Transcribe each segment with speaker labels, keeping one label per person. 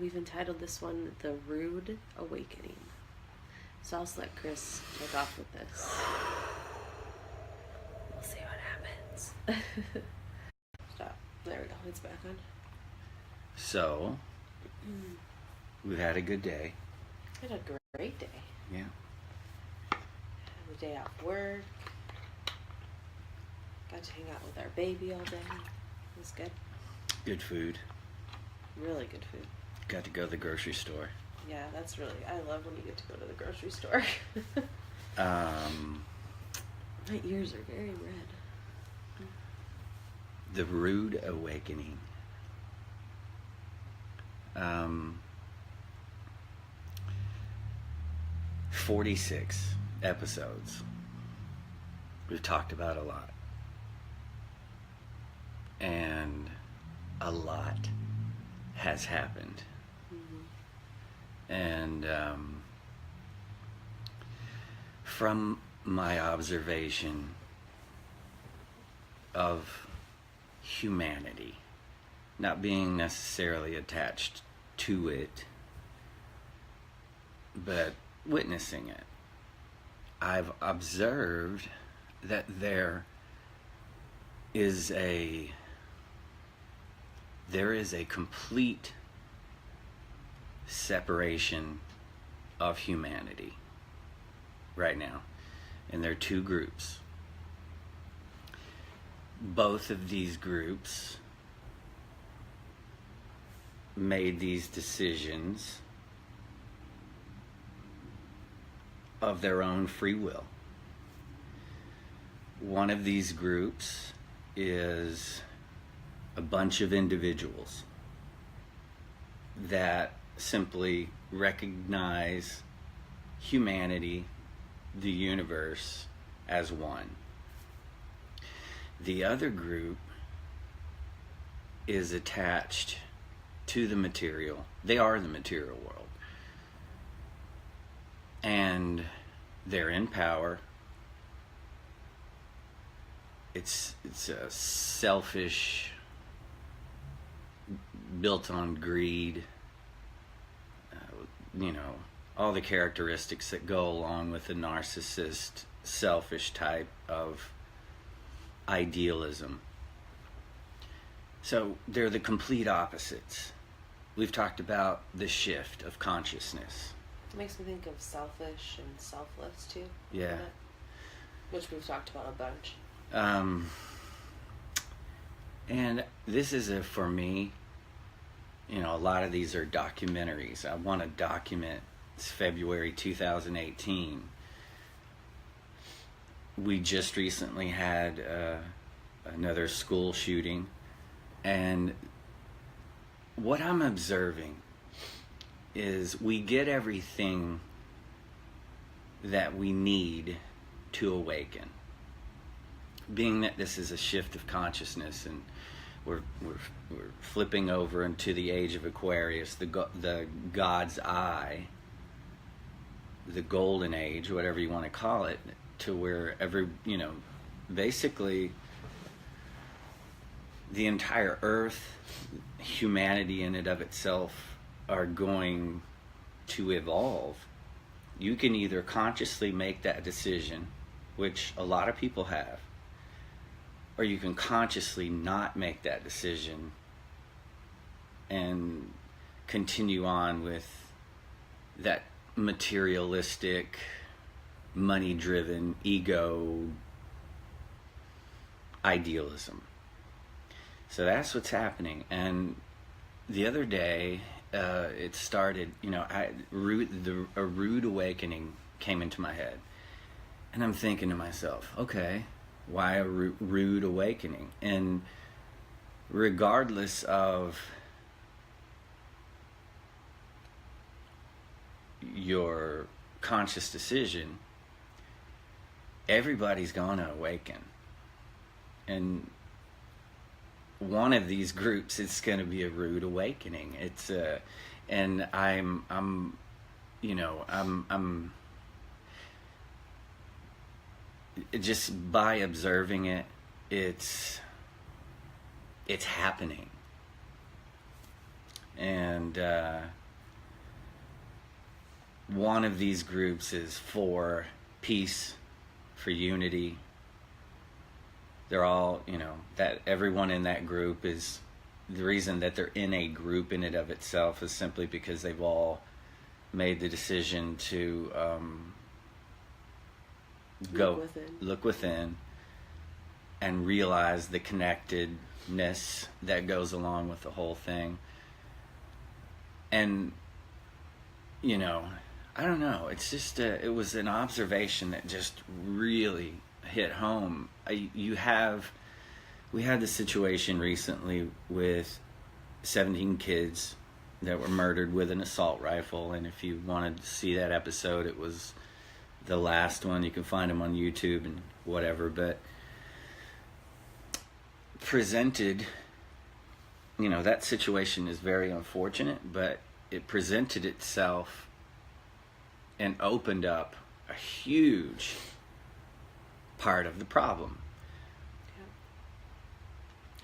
Speaker 1: we've entitled this one The Rude Awakening. So I'll let Chris take off with this. We'll see what happens. Stop. There we go. It's back on.
Speaker 2: So, we've had a good day.
Speaker 1: Had a great day.
Speaker 2: Yeah.
Speaker 1: Had a day off work. Got to hang out with our baby all day. It was good.
Speaker 2: Good food.
Speaker 1: Really good food.
Speaker 2: Got to go to the grocery store.
Speaker 1: Yeah, that's really... I love when you get to go to the grocery store. My ears are very red.
Speaker 2: The Rude Awakening. 46 episodes. We've talked about a lot. And a lot has happened. Mm-hmm. And from my observation of humanity, not being necessarily attached to it, but witnessing it, I've observed that there is a complete separation of humanity right now. And there are two groups. Both of these groups made these decisions of their own free will. One of these groups is a bunch of individuals that simply recognize humanity, the universe, as one. The other group is attached to the material. They are the material world. And they're in power. It's a selfish, built on greed, all the characteristics that go along with a narcissist, selfish type of idealism. So they're the complete opposites. We've talked about the shift of consciousness.
Speaker 1: It makes me think of selfish and selfless too.
Speaker 2: Yeah.
Speaker 1: Which we've talked about a bunch.
Speaker 2: And this is for me, a lot of these are documentaries. I want to document. It's February 2018. We just recently had another school shooting, and what I'm observing is we get everything that we need to awaken. Being that this is a shift of consciousness, and we're flipping over into the age of Aquarius, the God's eye, the golden age, whatever you want to call it, to where basically the entire earth, humanity in and of itself, are going to evolve. You can either consciously make that decision, which a lot of people have, or you can consciously not make that decision and continue on with that materialistic, money-driven, ego idealism. So that's what's happening. And the other day, it started, a rude awakening came into my head. And I'm thinking to myself, okay, why a rude awakening? And regardless of your conscious decision, everybody's gonna awaken. And one of these groups, it's going to be a rude awakening. It's and I'm just by observing it, it's happening. And and one of these groups is for peace, for unity. They're all, that everyone in that group is, the reason that they're in a group in and of itself is simply because they've all made the decision to look within and realize the connectedness that goes along with the whole thing. And, I don't know. It's just, it was an observation that just really hit home. We had this situation recently with 17 kids that were murdered with an assault rifle. And if you wanted to see that episode, it was the last one. You can find them on YouTube and whatever. But presented, that situation is very unfortunate, but it presented itself and opened up a huge part of the problem.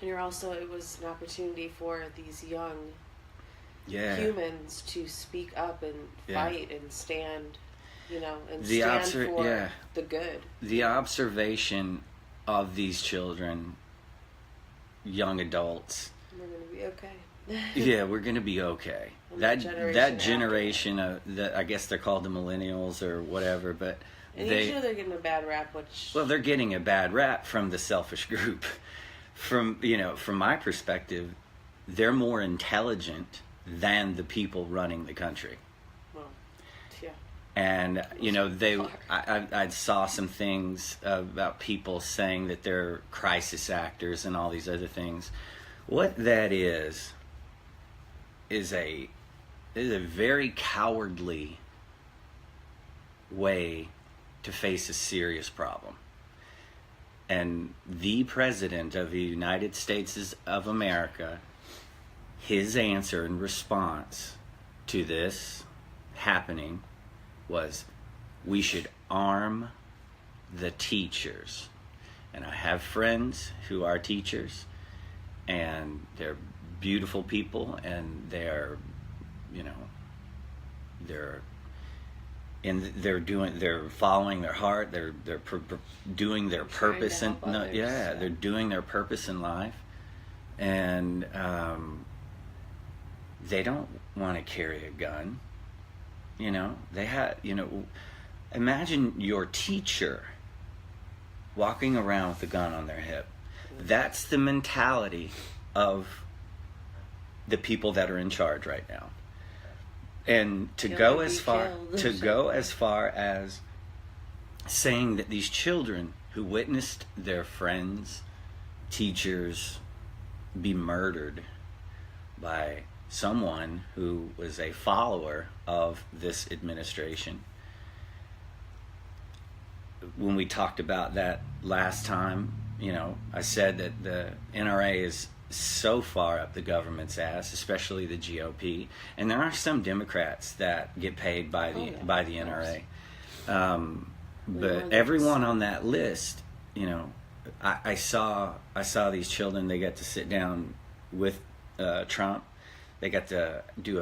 Speaker 1: Yeah. And it was an opportunity for these young humans to speak up and fight and stand, and stand for the good.
Speaker 2: The observation of these children, young adults.
Speaker 1: We're going to be okay.
Speaker 2: Yeah, we're going to be okay. That generation of I guess they're called the millennials or whatever, but
Speaker 1: they're getting a bad rap.
Speaker 2: They're getting a bad rap from the selfish group. From my perspective, they're more intelligent than the people running the country.
Speaker 1: Well, yeah.
Speaker 2: And I saw some things about people saying that they're crisis actors and all these other things. What that is a very cowardly way to face a serious problem. And the President of the United States of America, his answer and response to this happening was, we should arm the teachers. And I have friends who are teachers, and they're beautiful people, and they're following their heart. They're doing their purpose, and they're doing their purpose in life, and they don't want to carry a gun. Imagine your teacher walking around with a gun on their hip. That's the mentality of the people that are in charge right now. And to go as far as saying that these children who witnessed their friends, teachers be murdered by someone who was a follower of this administration. When we talked about that last time, I said that the NRA is so far up the government's ass, especially the GOP, and there are some Democrats that get paid by the NRA. But everyone on that list, I saw these children. They got to sit down with Trump. They got to do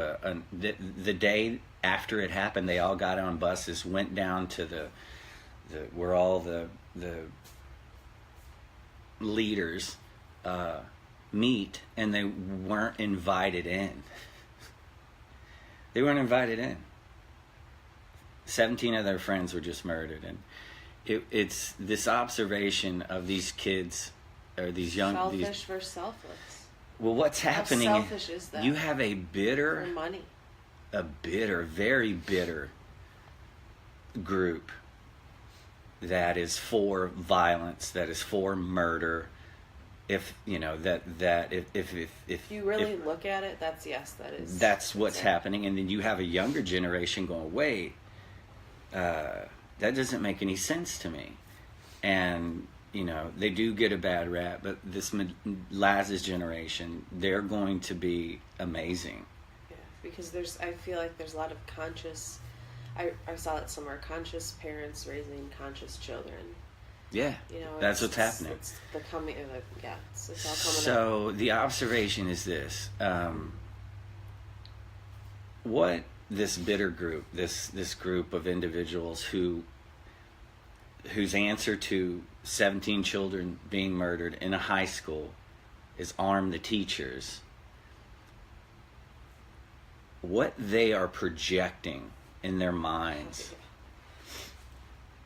Speaker 2: the day after it happened. They all got on buses, went down to the where all the leaders meet, and they weren't invited in. They weren't invited in. 17 of their friends were just murdered, and it's this observation of these kids, or these young...
Speaker 1: Selfish versus selfless.
Speaker 2: Well, what's happening...
Speaker 1: How selfish is that?
Speaker 2: You have a bitter...
Speaker 1: For money.
Speaker 2: A bitter, very bitter group that is for violence, that is for murder. If you
Speaker 1: really look at it, that's
Speaker 2: what's happening. And then you have a younger generation going, wait, that doesn't make any sense to me. And they do get a bad rap, but this Laz's generation, they're going to be amazing.
Speaker 1: Yeah, because I feel like there's a lot of conscious, I saw it somewhere, conscious parents raising conscious children.
Speaker 2: Yeah, that's what's happening.
Speaker 1: It's becoming, it's all coming
Speaker 2: So the observation is this. what this bitter group, this group of individuals whose answer to 17 children being murdered in a high school is arm the teachers, what they are projecting in their minds,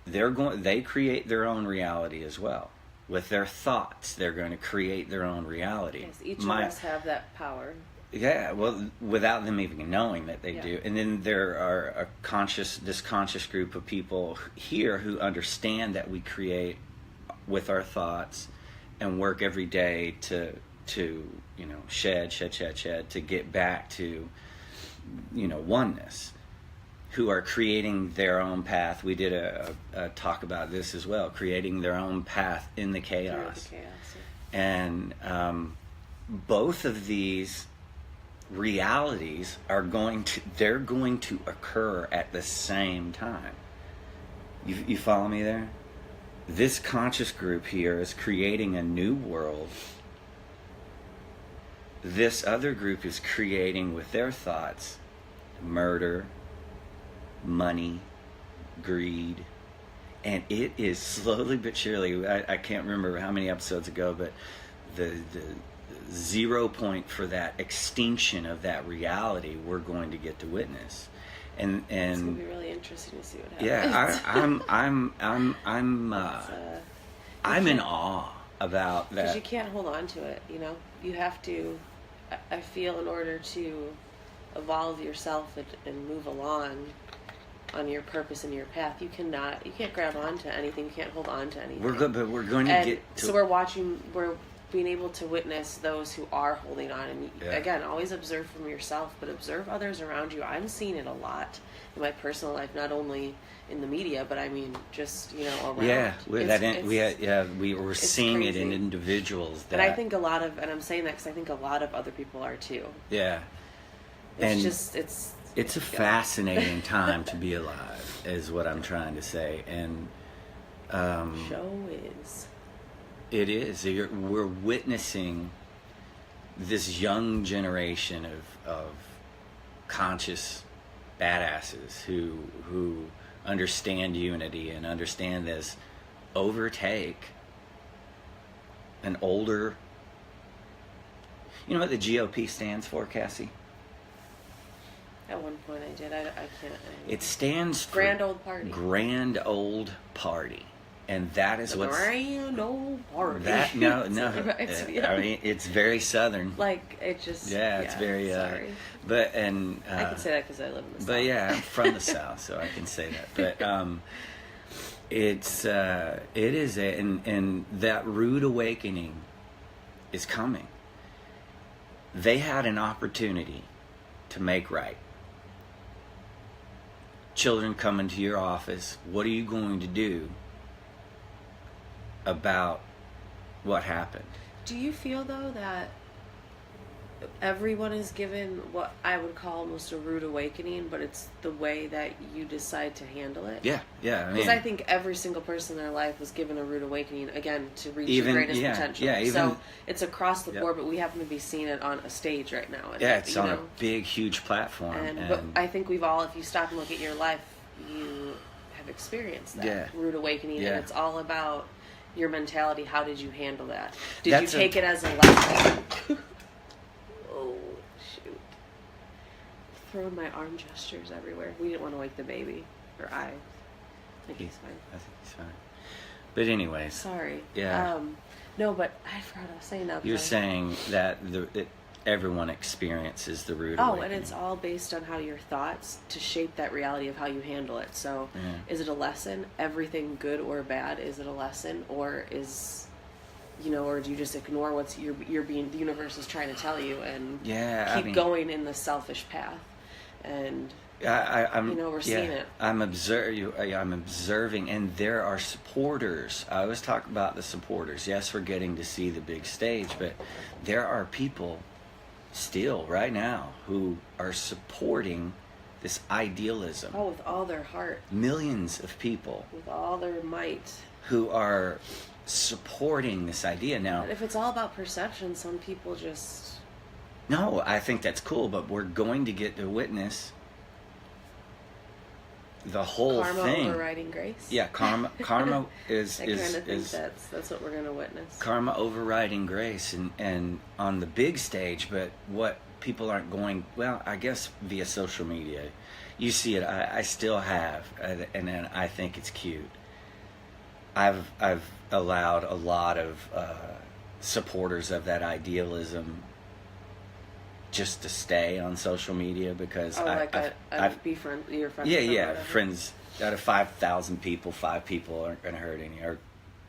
Speaker 2: they create their own reality as well. With their thoughts, they're going to create their own reality.
Speaker 1: Yes, each of us have that power.
Speaker 2: Yeah, well, without them even knowing that they do. And then there are this conscious group of people here who understand that we create with our thoughts and work every day to shed to get back to oneness, who are creating their own path. We did a talk about this as well, creating their own path in the chaos. And both of these realities are going to occur at the same time. You follow me there? This conscious group here is creating a new world. This other group is creating with their thoughts murder, money, greed, and it is slowly but surely, I can't remember how many episodes ago, but the 0 point for that extinction of that reality we're going to get to witness. And
Speaker 1: it's gonna be really interesting to see what happens.
Speaker 2: Yeah, I'm in awe about that.
Speaker 1: Because you can't hold on to it, you have to, I feel, in order to evolve yourself and move along on your purpose and your path, you can't grab onto anything, you can't hold on to anything.
Speaker 2: We're good, but we're going to get to...
Speaker 1: So we're being able to witness those who are holding on, and again, always observe from yourself, but observe others around you. I'm seeing it a lot in my personal life, not only in the media, but I mean just around.
Speaker 2: Yeah, we were seeing
Speaker 1: crazy.
Speaker 2: It in individuals.
Speaker 1: And I think and I'm saying that because I think a lot of other people are too.
Speaker 2: Yeah, it's a fascinating time to be alive, is what I'm trying to say, and
Speaker 1: show is.
Speaker 2: It is. We're witnessing this young generation of conscious badasses who understand unity and understand this overtake an older... You know what the GOP stands for, Cassie?
Speaker 1: At one point I did. I can't...
Speaker 2: It stands for...
Speaker 1: Grand Old Party.
Speaker 2: Grand Old Party. And that is what's...
Speaker 1: Grand Old Party.
Speaker 2: No.
Speaker 1: I
Speaker 2: mean, it's very Southern.
Speaker 1: Like, it just...
Speaker 2: Yeah, it's very...
Speaker 1: sorry.
Speaker 2: But, and...
Speaker 1: I can say that because I live in the South.
Speaker 2: But yeah, I'm from the South, so I can say that. But it is... And that rude awakening is coming. They had an opportunity to make right. Children come into your office. What are you going to do about what happened?
Speaker 1: Do you feel, though, that everyone is given what I would call almost a rude awakening, but it's the way that you decide to handle it?
Speaker 2: Yeah.
Speaker 1: Because I think every single person in their life was given a rude awakening, again, to reach your greatest potential.
Speaker 2: Yeah,
Speaker 1: so it's across the board, but we happen to be seeing it on a stage right now. And
Speaker 2: it's on a big, huge platform.
Speaker 1: But I think we've all, if you stop and look at your life, you have experienced that rude awakening, and it's all about your mentality. How did you handle that? Did you take it as a lesson? Oh, shoot. Throwing my arm gestures everywhere. We didn't want to wake the baby. Or I think he's fine.
Speaker 2: I think he's fine. But anyways.
Speaker 1: Sorry.
Speaker 2: Yeah.
Speaker 1: No, but I forgot what I was saying now.
Speaker 2: You're saying that everyone experiences the rude awakening.
Speaker 1: And it's all based on how your thoughts to shape that reality of how you handle it. So is it a lesson? Everything good or bad, is it a lesson? Or is, or do you just ignore what's you're being, the universe is trying to tell you, and keep going in the selfish path? And we're seeing it. I'm
Speaker 2: observing, and there are supporters. I always talk about the supporters. Yes, we're getting to see the big stage, but there are people still right now who are supporting this idealism.
Speaker 1: With all their heart.
Speaker 2: Millions of people.
Speaker 1: With all their might.
Speaker 2: Who are supporting this idea now.
Speaker 1: But if it's all about perception, some people just
Speaker 2: No, I think that's cool, but we're going to get to witness the whole
Speaker 1: karma
Speaker 2: thing.
Speaker 1: Karma overriding grace.
Speaker 2: Yeah, karma is
Speaker 1: I kind of think that's what we're going to witness.
Speaker 2: Karma overriding grace, and on the big stage. But what people aren't going, well, I guess via social media, you see it. I still have, and then I think it's cute. I've allowed a lot of supporters of that idealism just to stay on social media because
Speaker 1: I've befriend your friends.
Speaker 2: Yeah, friends. Out of 5,000 people, 5 people aren't going to hurt any, or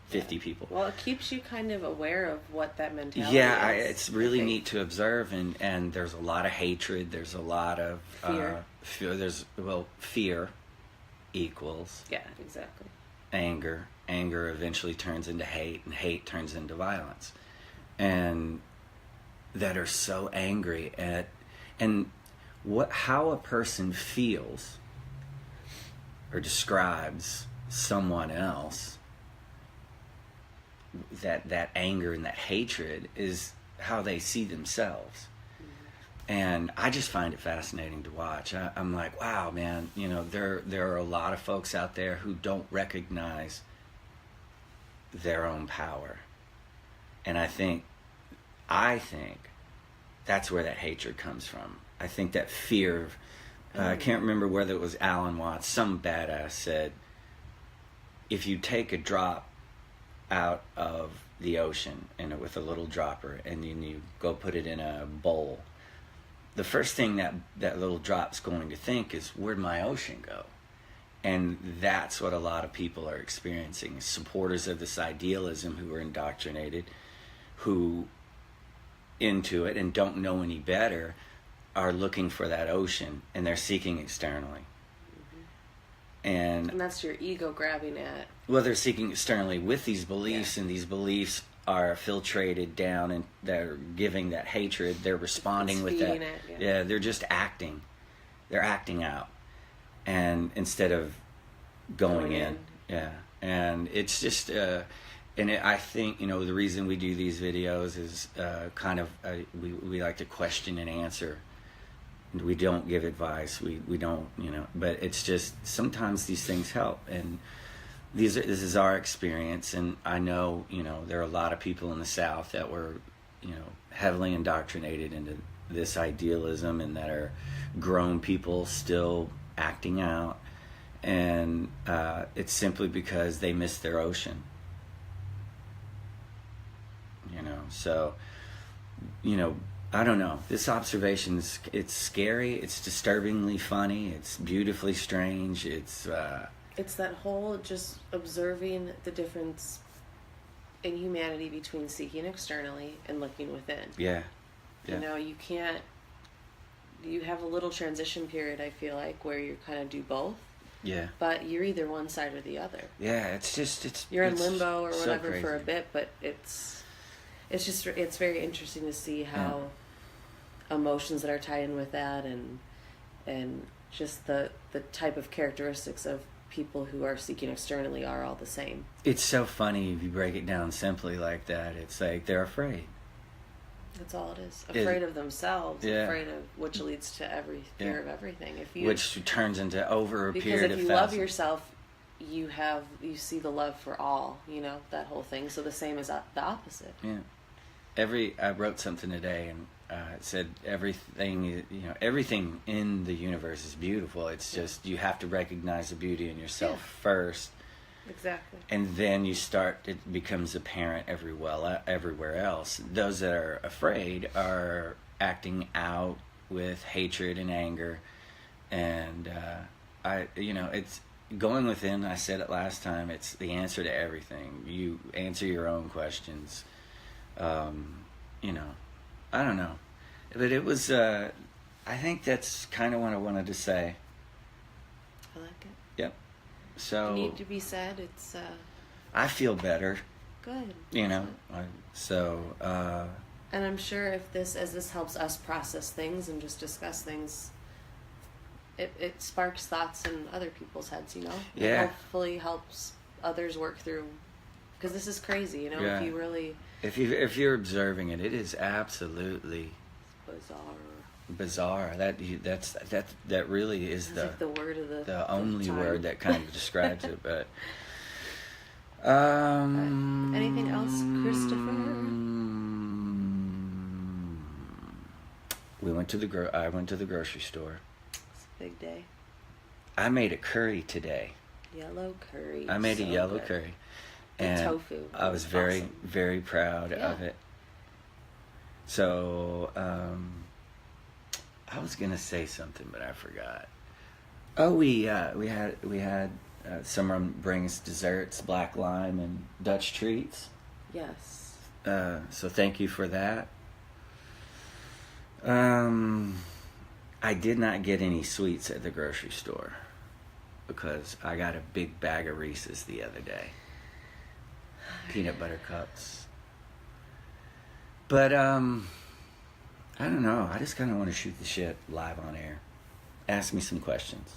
Speaker 2: 50 people.
Speaker 1: Well, it keeps you kind of aware of what that mentality
Speaker 2: is.
Speaker 1: It's
Speaker 2: really neat to observe, and there's a lot of hatred. There's a lot of
Speaker 1: fear.
Speaker 2: Fear equals
Speaker 1: exactly
Speaker 2: anger. Anger eventually turns into hate, and hate turns into violence, and that are so angry at, and how a person feels or describes someone else, that anger and that hatred is how they see themselves. Mm-hmm. And I just find it fascinating to watch. I'm like, wow, man, there are a lot of folks out there who don't recognize their own power. And I think that's where that hatred comes from. I think that fear of, I can't remember whether it was Alan Watts, some badass said, if you take a drop out of the ocean with a little dropper and then you go put it in a bowl, the first thing that little drop's going to think is, where'd my ocean go? And that's what a lot of people are experiencing, supporters of this idealism who are indoctrinated, who into it and don't know any better, are looking for that ocean, and they're seeking externally. Mm-hmm. And
Speaker 1: that's your ego grabbing at.
Speaker 2: Well, they're seeking externally with these beliefs, and these beliefs are filtrated down, and they're giving that hatred. They're responding with that. They're just acting. They're acting out, and instead of going in. Yeah, and it's just. I think, the reason we do these videos is we like to question and answer. We don't give advice. We don't, but it's just sometimes these things help. And this is our experience. And I know, there are a lot of people in the South that were, heavily indoctrinated into this idealism, and that are grown people still acting out. And it's simply because they missed their ocean. So, I don't know. This observation it's scary, it's disturbingly funny, it's beautifully strange, it's
Speaker 1: that whole just observing the difference in humanity between seeking externally and looking within.
Speaker 2: Yeah.
Speaker 1: You have a little transition period, I feel like, where you kind of do both.
Speaker 2: Yeah.
Speaker 1: But you're either one side or the other.
Speaker 2: Yeah,
Speaker 1: you're in limbo or whatever
Speaker 2: so
Speaker 1: for a bit, but it's very interesting to see how emotions that are tied in with that, and just the type of characteristics of people who are seeking externally are all the same.
Speaker 2: It's so funny if you break it down simply like that. It's like they're afraid.
Speaker 1: That's all it is. Afraid of themselves. Afraid of, which leads to fear of everything.
Speaker 2: Which turns into over a period of
Speaker 1: because if you love yourself, you see the love for all. That whole thing. So the same as the opposite.
Speaker 2: Yeah. I wrote something today, and it said everything in the universe is beautiful. It's just you have to recognize the beauty in yourself first.
Speaker 1: Exactly.
Speaker 2: And then it becomes apparent everywhere else. Those that are afraid are acting out with hatred and anger. And it's going within. I said it last time, it's the answer to everything. You answer your own questions. I don't know. But it was, I think that's kind of what I wanted to say.
Speaker 1: I like it.
Speaker 2: Yep. So.
Speaker 1: You need to be said. It's,
Speaker 2: I feel better.
Speaker 1: Good. And I'm sure as this helps us process things and just discuss things, it sparks thoughts in other people's heads,
Speaker 2: Yeah.
Speaker 1: It hopefully helps others work through, because this is crazy,
Speaker 2: Yeah.
Speaker 1: if you really...
Speaker 2: If you're observing it, it is absolutely Bizarre. That really is
Speaker 1: like the word of
Speaker 2: the only
Speaker 1: time.
Speaker 2: word that kind of describes it. But
Speaker 1: anything else, Christopher?
Speaker 2: I went to the grocery store.
Speaker 1: It's a big day.
Speaker 2: I made a curry today.
Speaker 1: Yellow curry.
Speaker 2: I made a yellow curry. And
Speaker 1: tofu.
Speaker 2: I was very, very proud of it. So, I was gonna say something, but I forgot. Oh, we had someone brings desserts, black lime and Dutch treats.
Speaker 1: Yes.
Speaker 2: So thank you for that. I did not get any sweets at the grocery store because I got a big bag of Reese's the other day. Peanut butter cups. But I don't know. I just kind of want to shoot the shit live on air. Ask me some questions.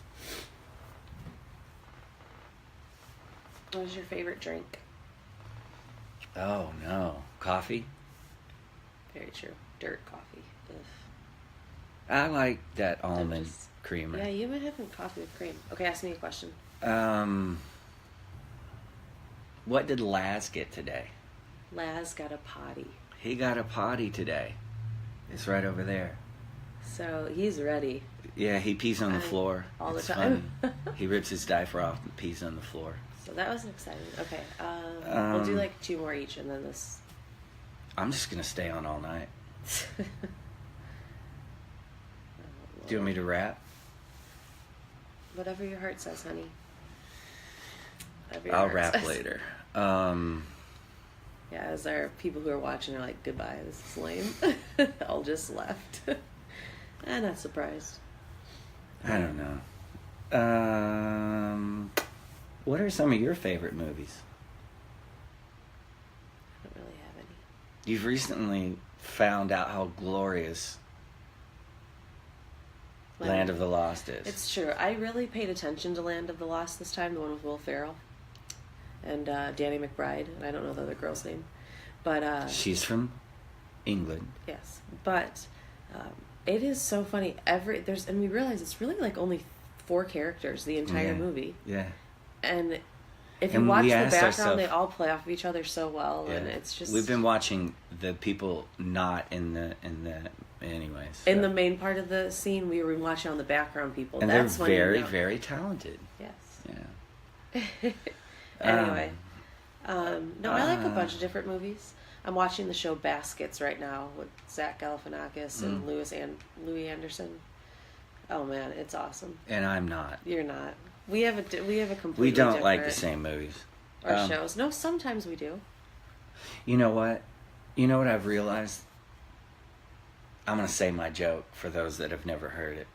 Speaker 1: What is your favorite drink?
Speaker 2: Oh no, coffee.
Speaker 1: Very true. Dirt coffee. Ugh.
Speaker 2: I like that almond creamer.
Speaker 1: Yeah, you've been having coffee with cream. Okay, ask me a question.
Speaker 2: What did Laz get today?
Speaker 1: Laz got a potty.
Speaker 2: He got a potty today. It's right over there.
Speaker 1: So he's ready.
Speaker 2: Yeah, he pees on the floor
Speaker 1: all the time.
Speaker 2: He rips his diaper off and pees on the floor.
Speaker 1: So that was exciting. Okay, we'll do like 2 more each, and then this.
Speaker 2: I'm just gonna stay on all night. Do you want me to rap?
Speaker 1: Whatever your heart says, honey.
Speaker 2: I'll rap later.
Speaker 1: Yeah, as our people who are watching are like, goodbye, this is lame. All just left. I'm not surprised.
Speaker 2: I don't know. What are some of your favorite movies?
Speaker 1: I don't really have any.
Speaker 2: You've recently found out how glorious Land of the Lost is.
Speaker 1: It's true. I really paid attention to Land of the Lost this time, the one with Will Ferrell and Danny McBride, and I don't know the other girl's name, but
Speaker 2: she's from England.
Speaker 1: Yes, but it is so funny. And we realize it's really like only 4 characters the entire movie.
Speaker 2: Yeah.
Speaker 1: And if you watch the background, they all play off of each other so well, and it's just.
Speaker 2: We've been watching the people not in the anyways. So.
Speaker 1: In the main part of the scene, we were watching on the background people.
Speaker 2: And
Speaker 1: that's
Speaker 2: they're very, very talented.
Speaker 1: Yes.
Speaker 2: Yeah.
Speaker 1: Anyway, no, I like a bunch of different movies. I'm watching the show Baskets right now with Zach Galifianakis and Louis Anderson. Oh man, it's awesome.
Speaker 2: And I'm not.
Speaker 1: You're not. We have a completely.
Speaker 2: We don't like the same movies
Speaker 1: or shows. No, sometimes we do.
Speaker 2: You know what? You know what I've realized? I'm gonna say my joke for those that have never heard it.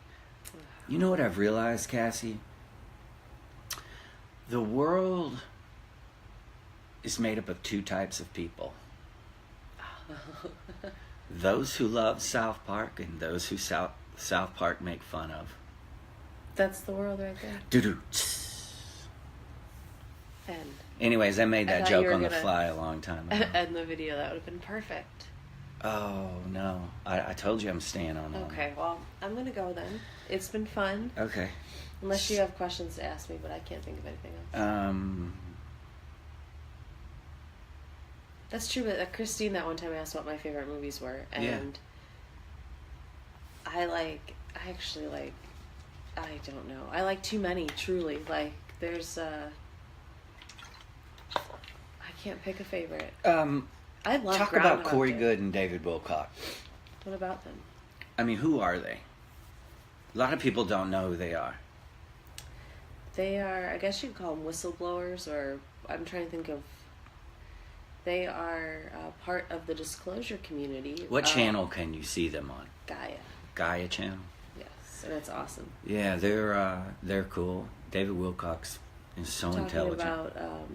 Speaker 2: You know what I've realized, Cassie? The world is made up of 2 types of people. Those who love South Park and those who South Park make fun of.
Speaker 1: That's the world right there.
Speaker 2: Doo-doo.
Speaker 1: End.
Speaker 2: Anyways, I made that joke on the fly a long time ago.
Speaker 1: End the video. That would have been perfect.
Speaker 2: Oh, no. I told you I'm staying on.
Speaker 1: Okay, well, I'm going to go then. It's been fun.
Speaker 2: Okay.
Speaker 1: Unless you have questions to ask me, but I can't think of anything else. That's true, but Christine that one time asked what my favorite movies were, and I don't know. I like too many, truly. Like, there's, I can't pick a favorite. I love
Speaker 2: Talk about Corey Goode and David Wilcock.
Speaker 1: What about them?
Speaker 2: I mean, who are they? A lot of people don't know who they are.
Speaker 1: They are, I guess you'd call them whistleblowers, or I'm trying to think of. They are part of the disclosure community.
Speaker 2: What channel can you see them on? Gaia channel.
Speaker 1: Yes, and it's awesome.
Speaker 2: Yeah, they're cool. David Wilcox is so intelligent.
Speaker 1: Talking about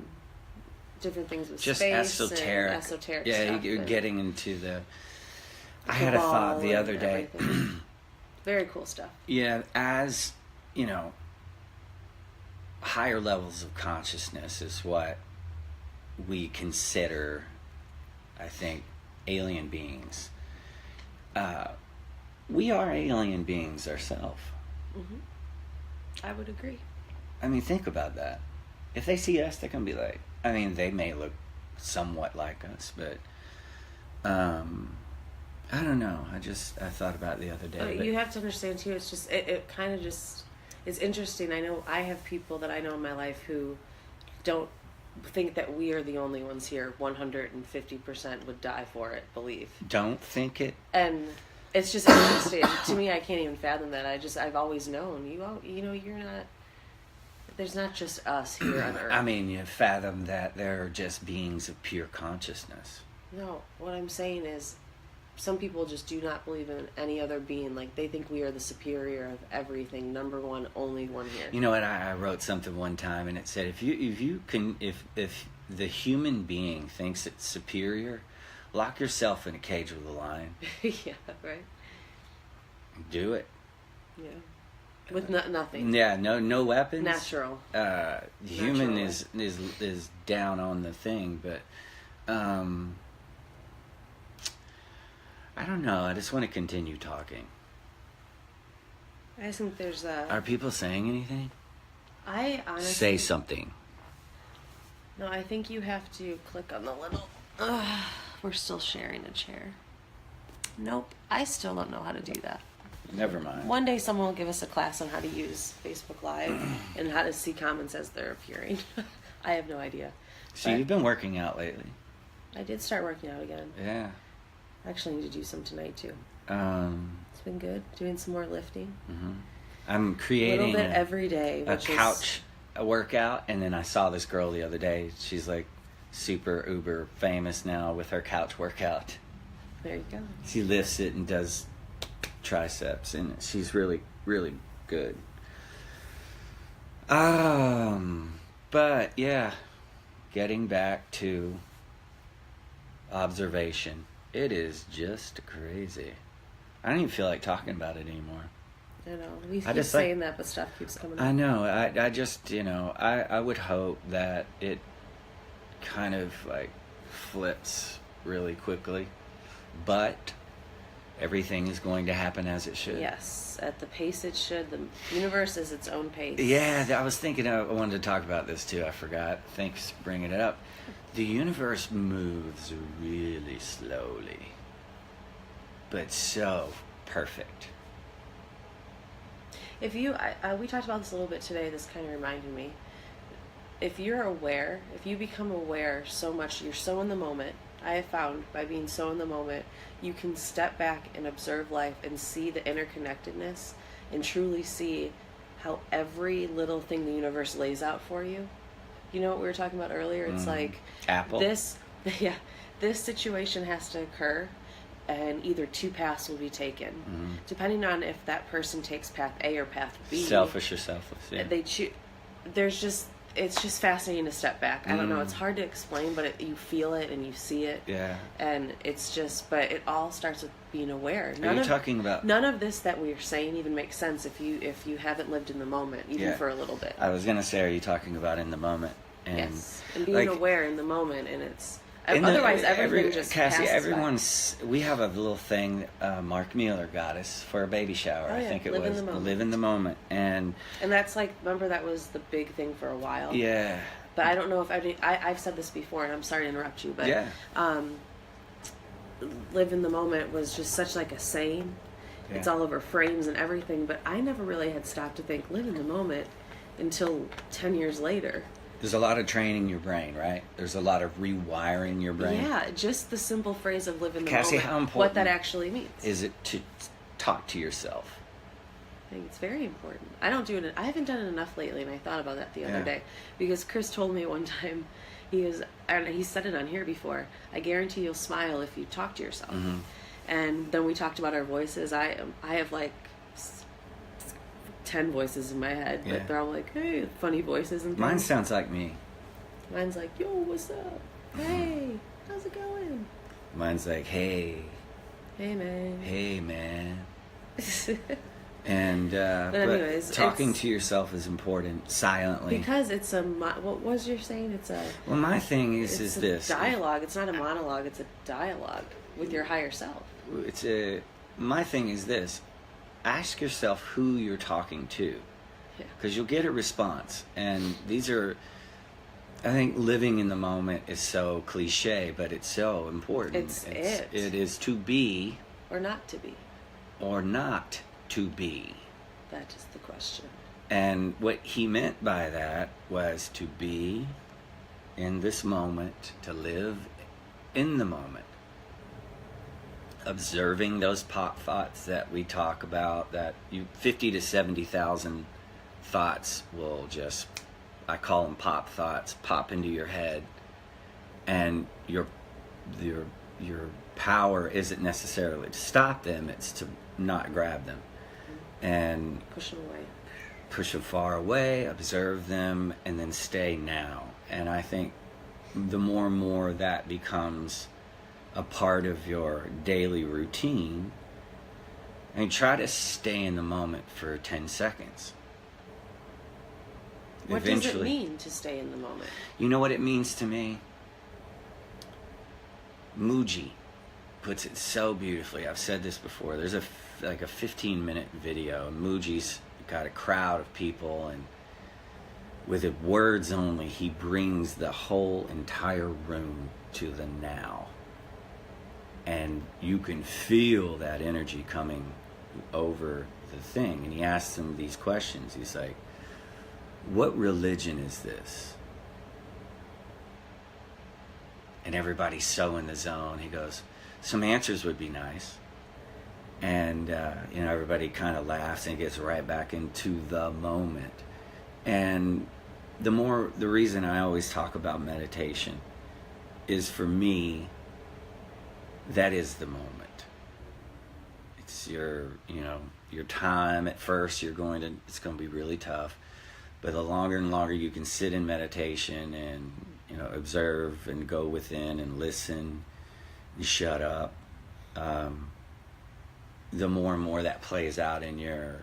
Speaker 1: different things with
Speaker 2: just
Speaker 1: space
Speaker 2: esoteric.
Speaker 1: And esoteric
Speaker 2: yeah,
Speaker 1: stuff.
Speaker 2: You're getting into the. I had a thought the other day.
Speaker 1: Very cool stuff.
Speaker 2: Yeah, as you know, higher levels of consciousness is what we consider, I think, alien beings. we are alien beings ourselves.
Speaker 1: Mm-hmm. I would agree.
Speaker 2: I mean, think about that. If they see us, they're going to be like, I mean, they may look somewhat like us, but I don't know. I thought about it the other day.
Speaker 1: You have to understand too, it's just, it kind of just, it's interesting. I know I have people that I know in my life who don't think that we are the only ones here. 150% would die for it, believe.
Speaker 2: Don't think it.
Speaker 1: And it's just interesting. To me, I can't even fathom that. I've always known, you're not, there's not just us here on Earth.
Speaker 2: I mean, you fathom that there are just beings of pure consciousness.
Speaker 1: No, what I'm saying is, some people just do not believe in any other being. Like, they think we are the superior of everything, number one, only one here.
Speaker 2: You know what? I wrote something one time, and it said, if the human being thinks it's superior, lock yourself in a cage with a lion.
Speaker 1: Yeah, right.
Speaker 2: Do it.
Speaker 1: Yeah. With nothing.
Speaker 2: Yeah, no weapons.
Speaker 1: Natural.
Speaker 2: Human is down on the thing, but I don't know. I just want to continue talking.
Speaker 1: I just think there's
Speaker 2: Are people saying anything?
Speaker 1: I honestly...
Speaker 2: Say something.
Speaker 1: No, I think you have to click on the little... we're still sharing a chair. Nope. I still don't know how to do that.
Speaker 2: Never mind.
Speaker 1: One day someone will give us a class on how to use Facebook Live and how to see comments as they're appearing. I have no idea.
Speaker 2: So you've been working out lately.
Speaker 1: I did start working out again.
Speaker 2: Yeah.
Speaker 1: I actually need to do some tonight too. It's been good. Doing some more lifting.
Speaker 2: Mm-hmm. I'm creating
Speaker 1: a little bit every day.
Speaker 2: A couch workout, and then I saw this girl the other day. She's like super uber famous now with her couch workout.
Speaker 1: There you go.
Speaker 2: She lifts it and does triceps, and she's really, really good. But yeah, getting back to observation. It is just crazy. I don't even feel like talking about it anymore.
Speaker 1: I know. We keep saying that, but stuff keeps coming up.
Speaker 2: I know. I just, I would hope that it kind of like flips really quickly. But everything is going to happen as it should.
Speaker 1: Yes. At the pace it should. The universe is its own pace.
Speaker 2: Yeah, I was thinking I wanted to talk about this too. I forgot. Thanks for bringing it up. The universe moves really slowly, but so perfect.
Speaker 1: If you, we talked about this a little bit today, this kind of reminded me. If you're aware, if you become aware so much, you're so in the moment, I have found by being so in the moment, you can step back and observe life and see the interconnectedness and truly see how every little thing the universe lays out for you. You know what we were talking about earlier? It's like
Speaker 2: Apple.
Speaker 1: This situation has to occur, and either two paths will be taken, depending on if that person takes path A or path B.
Speaker 2: Selfish or selfless? Yeah.
Speaker 1: It's just fascinating to step back. I don't know. It's hard to explain, but you feel it and you see it.
Speaker 2: Yeah.
Speaker 1: And it's just, but it all starts with being aware.
Speaker 2: Are you talking about?
Speaker 1: None of this that we're saying even makes sense if you haven't lived in the moment, even for a little bit.
Speaker 2: I was gonna say, are you talking about in the moment? And
Speaker 1: yes, and being aware in the moment, and it's otherwise everything just
Speaker 2: Cassie,
Speaker 1: passes
Speaker 2: we have a little thing Mark Mueller got us for a baby shower.
Speaker 1: Oh, yeah.
Speaker 2: I think it
Speaker 1: Live
Speaker 2: was
Speaker 1: in the moment.
Speaker 2: Live in the Moment, and
Speaker 1: that's like, remember that was the big thing for a while.
Speaker 2: Yeah.
Speaker 1: But I don't know if I've said this before, and I'm sorry to interrupt you, but live in the moment was just such like a saying. Yeah. It's all over frames and everything, but I never really had stopped to think live in the moment until 10 years later.
Speaker 2: There's a lot of training your brain, right? There's a lot of rewiring your brain.
Speaker 1: Yeah, just the simple phrase of live in the
Speaker 2: Cassie,
Speaker 1: moment.
Speaker 2: how important
Speaker 1: what that actually means.
Speaker 2: Is it to talk to yourself?
Speaker 1: I think it's very important. I don't do it. I haven't done it enough lately, and I thought about that the other day because Chris told me one time. He said it on here before. I guarantee you'll smile if you talk to yourself. Mm-hmm. And then we talked about our voices. I have like 10 voices in my head, but they're all like, hey, funny voices and things.
Speaker 2: Mine sounds like me.
Speaker 1: Mine's like, yo, what's up? Hey, how's it going?
Speaker 2: Mine's like, hey.
Speaker 1: Hey, man.
Speaker 2: Hey, man. And
Speaker 1: but anyways,
Speaker 2: talking to yourself is important silently
Speaker 1: because it's what was you saying? It's a
Speaker 2: my thing is
Speaker 1: this dialogue. It's not a monologue. It's a dialogue with your higher self.
Speaker 2: It's a my thing is this. Ask yourself who you're talking to. Because you'll get a response. And these are, I think living in the moment is so cliche, but it's so important. It is to be.
Speaker 1: Or not to be.
Speaker 2: Or not to be.
Speaker 1: That is the question.
Speaker 2: And what he meant by that was to be in this moment, to live in the moment. Observing those pop thoughts that we talk about, that 50 to 70,000 thoughts will just, I call them pop thoughts, pop into your head. And your power isn't necessarily to stop them, it's to not grab them. And
Speaker 1: push them away.
Speaker 2: Push them far away, observe them, and then stay now. And I think the more and more that becomes a part of your daily routine, and try to stay in the moment for 10 seconds.
Speaker 1: What does it mean to stay in the moment?
Speaker 2: You know what it means to me? Muji puts it so beautifully. I've said this before. There's a 15-minute video. Muji's got a crowd of people, and with it words only, he brings the whole entire room to the now. And you can feel that energy coming over the thing. And he asks them these questions. He's like, what religion is this? And everybody's so in the zone. He goes, some answers would be nice. And, everybody kind of laughs and gets right back into the moment. And the reason I always talk about meditation is, for me, that is the moment. It's your time. At first, it's going to be really tough. But the longer and longer you can sit in meditation and, observe and go within and listen and shut up, the more and more that plays out in your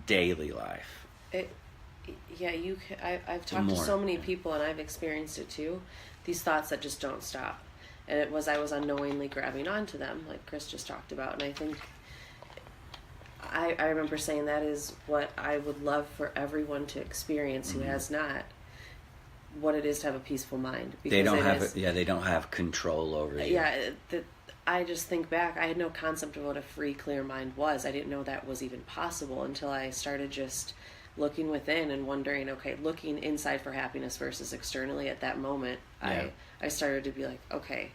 Speaker 2: daily life.
Speaker 1: I've talked to so many people, and I've experienced it too. These thoughts that just don't stop. And I was unknowingly grabbing onto them, like Chris just talked about. And I think I remember saying that is what I would love for everyone to experience who has not, what it is to have a peaceful mind.
Speaker 2: Because they don't have control over you.
Speaker 1: I just think back, I had no concept of what a free, clear mind was. I didn't know that was even possible until I started just looking within and wondering, okay, looking inside for happiness versus externally at that moment. I started to be like, okay,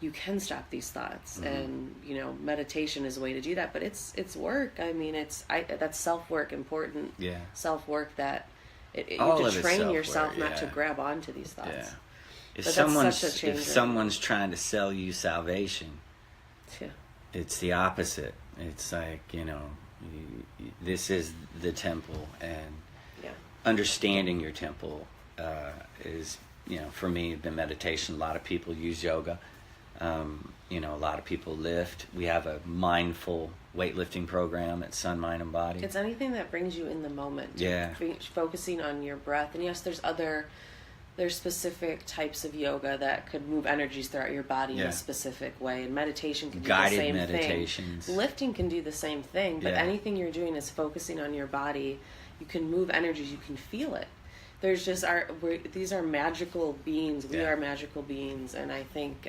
Speaker 1: you can stop these thoughts. And, meditation is a way to do that, but it's work. I mean, that's self-work, important self-work that you have to train yourself not to grab onto these thoughts. Yeah.
Speaker 2: If someone's trying to sell you salvation, it's the opposite. It's like, this is the temple, and understanding your temple is, for me, the meditation. A lot of people use yoga. A lot of people lift. We have a mindful weightlifting program at Sun, Mind, and Body.
Speaker 1: It's anything that brings you in the moment.
Speaker 2: Yeah.
Speaker 1: Focusing on your breath. And yes, there's specific types of yoga that could move energies throughout your body in a specific way. And meditation can do the same
Speaker 2: meditations.
Speaker 1: thing. Lifting can do the same thing. But anything you're doing is focusing on your body. You can move energies. You can feel it. There's just these are magical beings. We are magical beings. And I think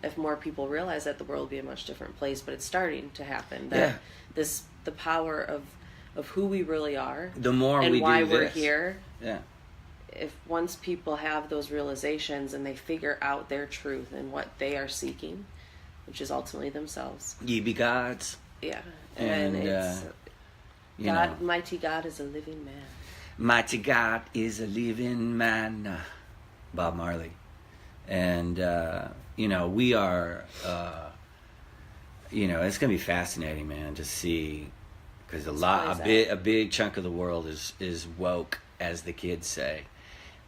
Speaker 1: if more people realize that, the world would be a much different place. But it's starting to happen. That the power of who we really are.
Speaker 2: The more
Speaker 1: and
Speaker 2: we
Speaker 1: why
Speaker 2: do this.
Speaker 1: we're here.
Speaker 2: Yeah.
Speaker 1: If once people have those realizations and they figure out their truth and what they are seeking, which is ultimately themselves.
Speaker 2: Ye be gods.
Speaker 1: Yeah. And it's God, mighty God is a living man.
Speaker 2: Mighty God is a living man. Bob Marley. And, we are, it's going to be fascinating, man, to see, because a big chunk of the world is woke, as the kids say.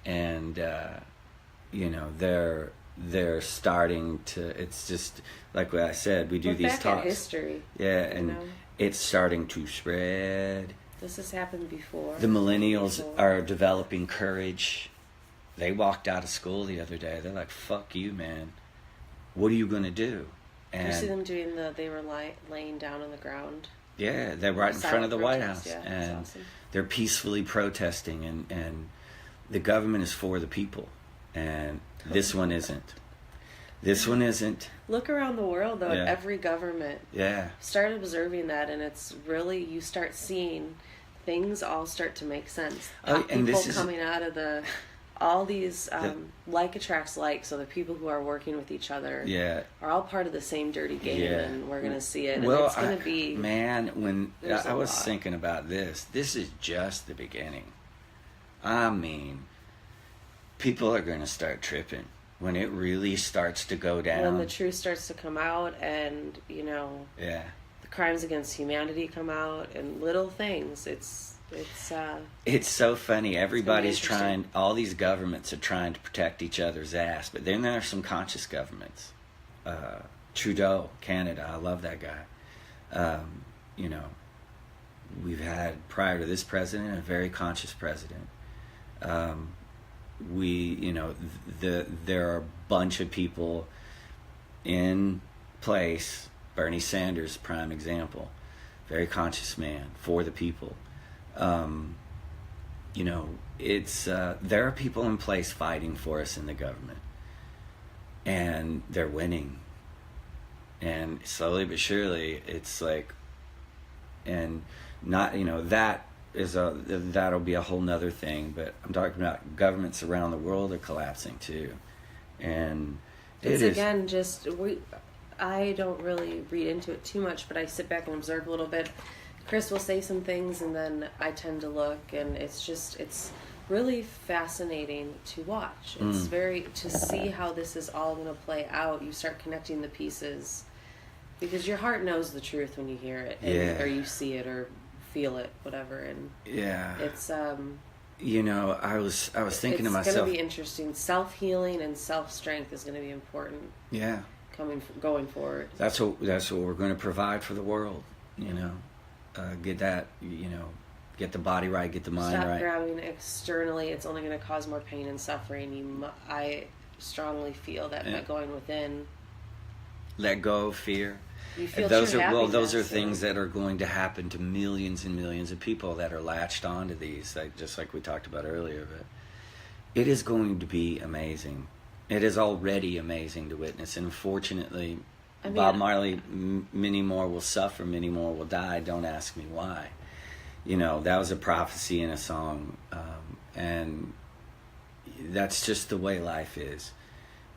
Speaker 2: And, they're starting to, it's just, like what I said, we do
Speaker 1: Look
Speaker 2: these
Speaker 1: back
Speaker 2: talks.
Speaker 1: At history.
Speaker 2: Yeah, and it's starting to spread.
Speaker 1: This has happened before.
Speaker 2: The millennials are developing courage. They walked out of school the other day. They're like, fuck you, man. What are you going to do? And
Speaker 1: you see them doing they were laying down on the ground.
Speaker 2: Yeah, they're right in front of the White House.
Speaker 1: Yeah,
Speaker 2: and
Speaker 1: awesome.
Speaker 2: They're peacefully protesting, and the government is for the people. And this one isn't. This one isn't.
Speaker 1: Look around the world, though, at every government.
Speaker 2: Yeah.
Speaker 1: Start observing that, and it's really, you start seeing things all start to make sense.
Speaker 2: And
Speaker 1: people
Speaker 2: this is
Speaker 1: coming out of all these like attracts like, so the people who are working with each other are all part of the same dirty game, and we're going to see it.
Speaker 2: Well,
Speaker 1: and it's going to be...
Speaker 2: Man, when I was thinking about this is just the beginning. I mean, people are going to start tripping when it really starts to go down.
Speaker 1: When the truth starts to come out, and, the crimes against humanity come out, and little things, it's
Speaker 2: so funny. Everybody's trying, all these governments are trying to protect each other's ass, but then there are some conscious governments. Trudeau, Canada, I love that guy. We've had, prior to this president, a very conscious president. There are a bunch of people in place. Bernie Sanders, prime example. Very conscious man, for the people. There are people in place fighting for us in the government, and they're winning. And slowly but surely, it's like, and not, that'll be a whole nother thing. But I'm talking about governments around the world are collapsing too, and I don't really read into it too much, but I sit back and observe a little bit. Chris will say some things, and then I tend to look, and it's really fascinating to watch. It's to see how this is all going to play out. You start connecting the pieces, because your heart knows the truth when you hear it, or you see it, or feel it, whatever. And it's I was thinking to myself,
Speaker 1: it's going to be interesting. Self-healing and self-strength is going to be important.
Speaker 2: Yeah.
Speaker 1: Going forward.
Speaker 2: That's what we're going to provide for the world. Get that. Get the body right. Get the mind right.
Speaker 1: Stop grabbing externally. It's only going to cause more pain and suffering. I strongly feel that by going within. Let
Speaker 2: go of fear.
Speaker 1: You feel
Speaker 2: those are things that are going to happen to millions and millions of people that are latched onto these, just like we talked about earlier. But it is going to be amazing. It is already amazing to witness, and unfortunately, Bob Marley, many more will suffer, many more will die. Don't ask me why. That was a prophecy in a song, and that's just the way life is.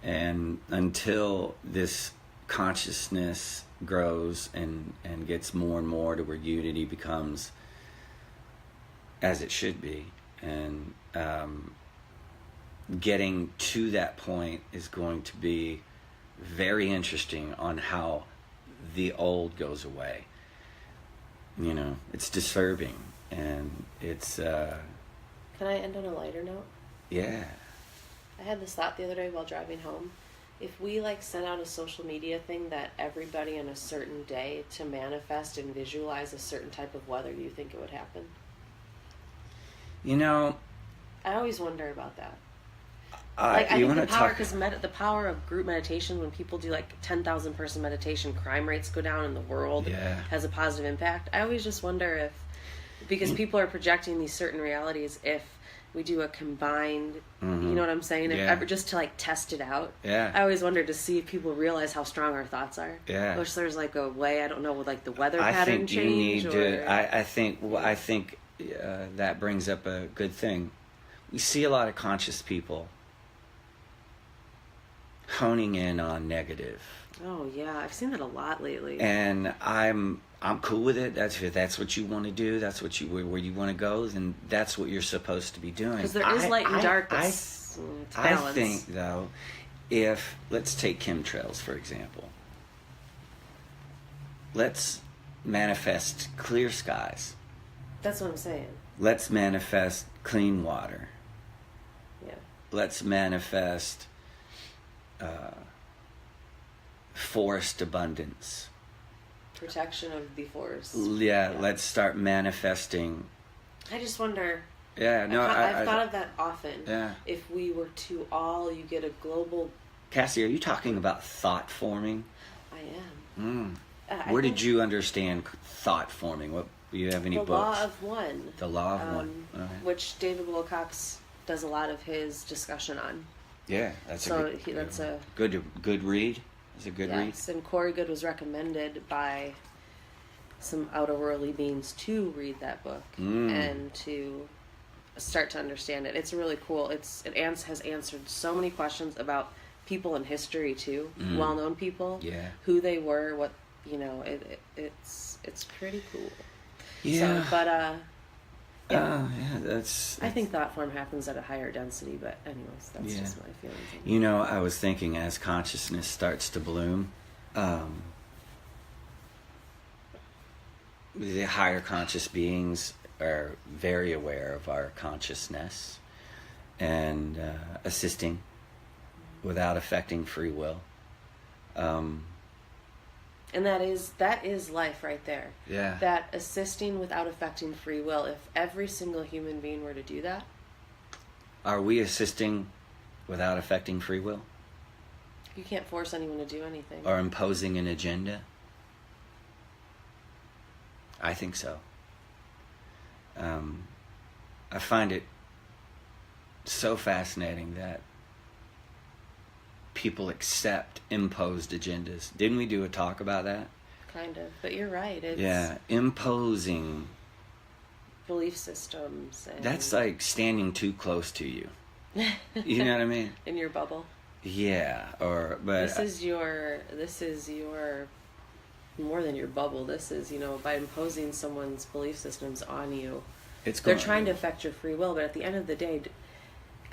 Speaker 2: And until this consciousness grows and gets more and more to where unity becomes as it should be, and getting to that point is going to be very interesting on how the old goes away. It's disturbing, and it's
Speaker 1: Can I end on a lighter note?
Speaker 2: Yeah.
Speaker 1: I had this thought the other day while driving home. If we sent out a social media thing that everybody on a certain day to manifest and visualize a certain type of weather, do you think it would happen?
Speaker 2: I
Speaker 1: always wonder about that.
Speaker 2: I think
Speaker 1: the power of group meditation, when people do 10,000 person meditation, crime rates go down and the world has a positive impact. I always just wonder because people are projecting these certain realities, if we do a combined, you know what I'm saying? If ever, just to test it out. Yeah. I always wonder to see if people realize how strong our thoughts are. Yeah. Which there's a way, I don't know, with the weather pattern change.
Speaker 2: I think that brings up a good thing. We see a lot of conscious people honing in on negative.
Speaker 1: Oh yeah, I've seen that a lot lately.
Speaker 2: And I'm cool with it. That's what you want to do. That's where you want to go. Then that's what you're supposed to be doing.
Speaker 1: Because there is light and dark. I
Speaker 2: think though, let's take chemtrails for example. Let's manifest clear skies.
Speaker 1: That's what I'm saying.
Speaker 2: Let's manifest clean water.
Speaker 1: Yeah.
Speaker 2: Let's manifest forest abundance.
Speaker 1: Protection of the forest.
Speaker 2: Yeah, let's start manifesting.
Speaker 1: I just wonder.
Speaker 2: Yeah, no,
Speaker 1: I've thought of that often.
Speaker 2: Yeah.
Speaker 1: If we were to you get a global.
Speaker 2: Cassie, are you talking about thought forming?
Speaker 1: I am.
Speaker 2: Where did you understand thought forming? What do you have any books?
Speaker 1: The Law of One.
Speaker 2: The Law of One. Okay.
Speaker 1: Which David Wilcox does a lot of his discussion on.
Speaker 2: Yeah, that's a good read. It's a good read.
Speaker 1: Yes, and Corey Good was recommended by some outer-worldly beings to read that book and to start to understand it. It's really cool. It has answered so many questions about people in history too, well-known people, who they were, what it's pretty cool.
Speaker 2: Yeah.
Speaker 1: So, but
Speaker 2: that's.
Speaker 1: I think thought form happens at a higher density, but anyways, that's just my feelings.
Speaker 2: You know, I was thinking as consciousness starts to bloom, the higher conscious beings are very aware of our consciousness and assisting without affecting free will.
Speaker 1: And that is life right there.
Speaker 2: Yeah.
Speaker 1: That assisting without affecting free will. If every single human being were to do that.
Speaker 2: Are we assisting without affecting free will?
Speaker 1: You can't force anyone to do anything.
Speaker 2: Or imposing an agenda? I think so. I find it so fascinating that people accept imposed agendas. Didn't we do a talk about that?
Speaker 1: Kind of, but you're right.
Speaker 2: It's imposing
Speaker 1: belief systems. And
Speaker 2: that's like standing too close to you. You know what I mean?
Speaker 1: In your bubble.
Speaker 2: Yeah, but
Speaker 1: this is your more than your bubble. This is, by imposing someone's belief systems on you. They're trying to affect your free will, but at the end of the day,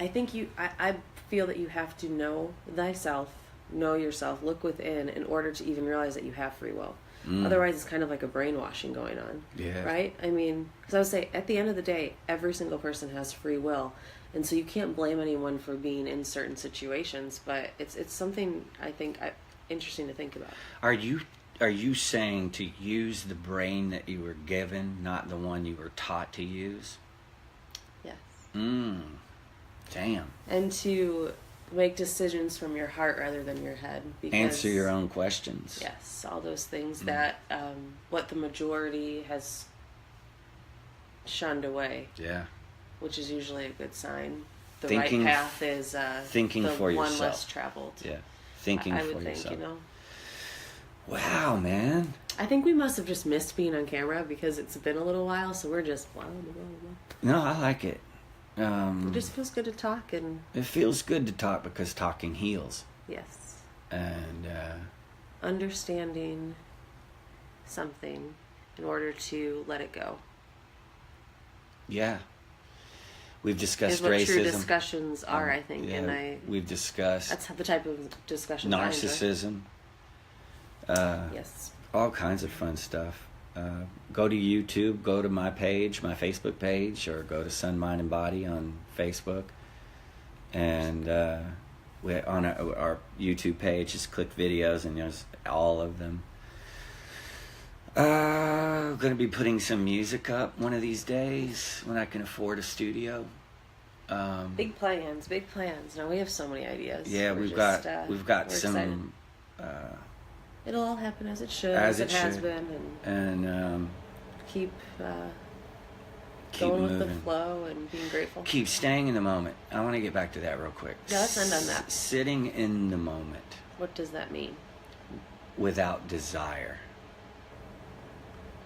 Speaker 1: I think I feel that you have to know thyself, know yourself, look within in order to even realize that you have free will. Otherwise, it's kind of like a brainwashing going on. Yeah. Right? I mean, because I would say, at the end of the day, every single person has free will. And so you can't blame anyone for being in certain situations, but it's something I think interesting to think about. Are
Speaker 2: you saying to use the brain that you were given, not the one you were taught to use?
Speaker 1: Yes.
Speaker 2: Damn.
Speaker 1: And to make decisions from your heart rather than your head. Because,
Speaker 2: answer your own questions.
Speaker 1: Yes, all those things that what the majority has shunned away.
Speaker 2: Yeah.
Speaker 1: Which is usually a good sign. The
Speaker 2: thinking,
Speaker 1: right path is
Speaker 2: thinking
Speaker 1: the
Speaker 2: for
Speaker 1: one
Speaker 2: yourself.
Speaker 1: less traveled.
Speaker 2: Yeah, thinking
Speaker 1: I would
Speaker 2: for
Speaker 1: think,
Speaker 2: yourself. Wow, man.
Speaker 1: I think we must have just missed being on camera because it's been a little while, so we're just blah, blah, blah.
Speaker 2: No, I like it.
Speaker 1: It just feels good to talk, and
Speaker 2: it feels good to talk because talking heals.
Speaker 1: Yes.
Speaker 2: And
Speaker 1: understanding something in order to let it go.
Speaker 2: Yeah. We've discussed
Speaker 1: is what
Speaker 2: racism.
Speaker 1: True discussions are, I think,
Speaker 2: and we've discussed.
Speaker 1: That's the type of discussion.
Speaker 2: Narcissism.
Speaker 1: Yes.
Speaker 2: All kinds of fun stuff. Go to YouTube. Go to my page, my Facebook page, or go to Sun, Mind, and Body on Facebook. And on our YouTube page, just click videos, and there's all of them. Going to be putting some music up one of these days when I can afford a studio.
Speaker 1: Big plans. No, we have so many ideas.
Speaker 2: Yeah, we've got some.
Speaker 1: It'll all happen as it should, as it has been,
Speaker 2: and
Speaker 1: keep
Speaker 2: going
Speaker 1: with the flow and being grateful.
Speaker 2: Keep staying in the moment. I want to get back to that real quick.
Speaker 1: Yeah, let's end on that.
Speaker 2: Sitting in the moment.
Speaker 1: What does that mean?
Speaker 2: Without desire.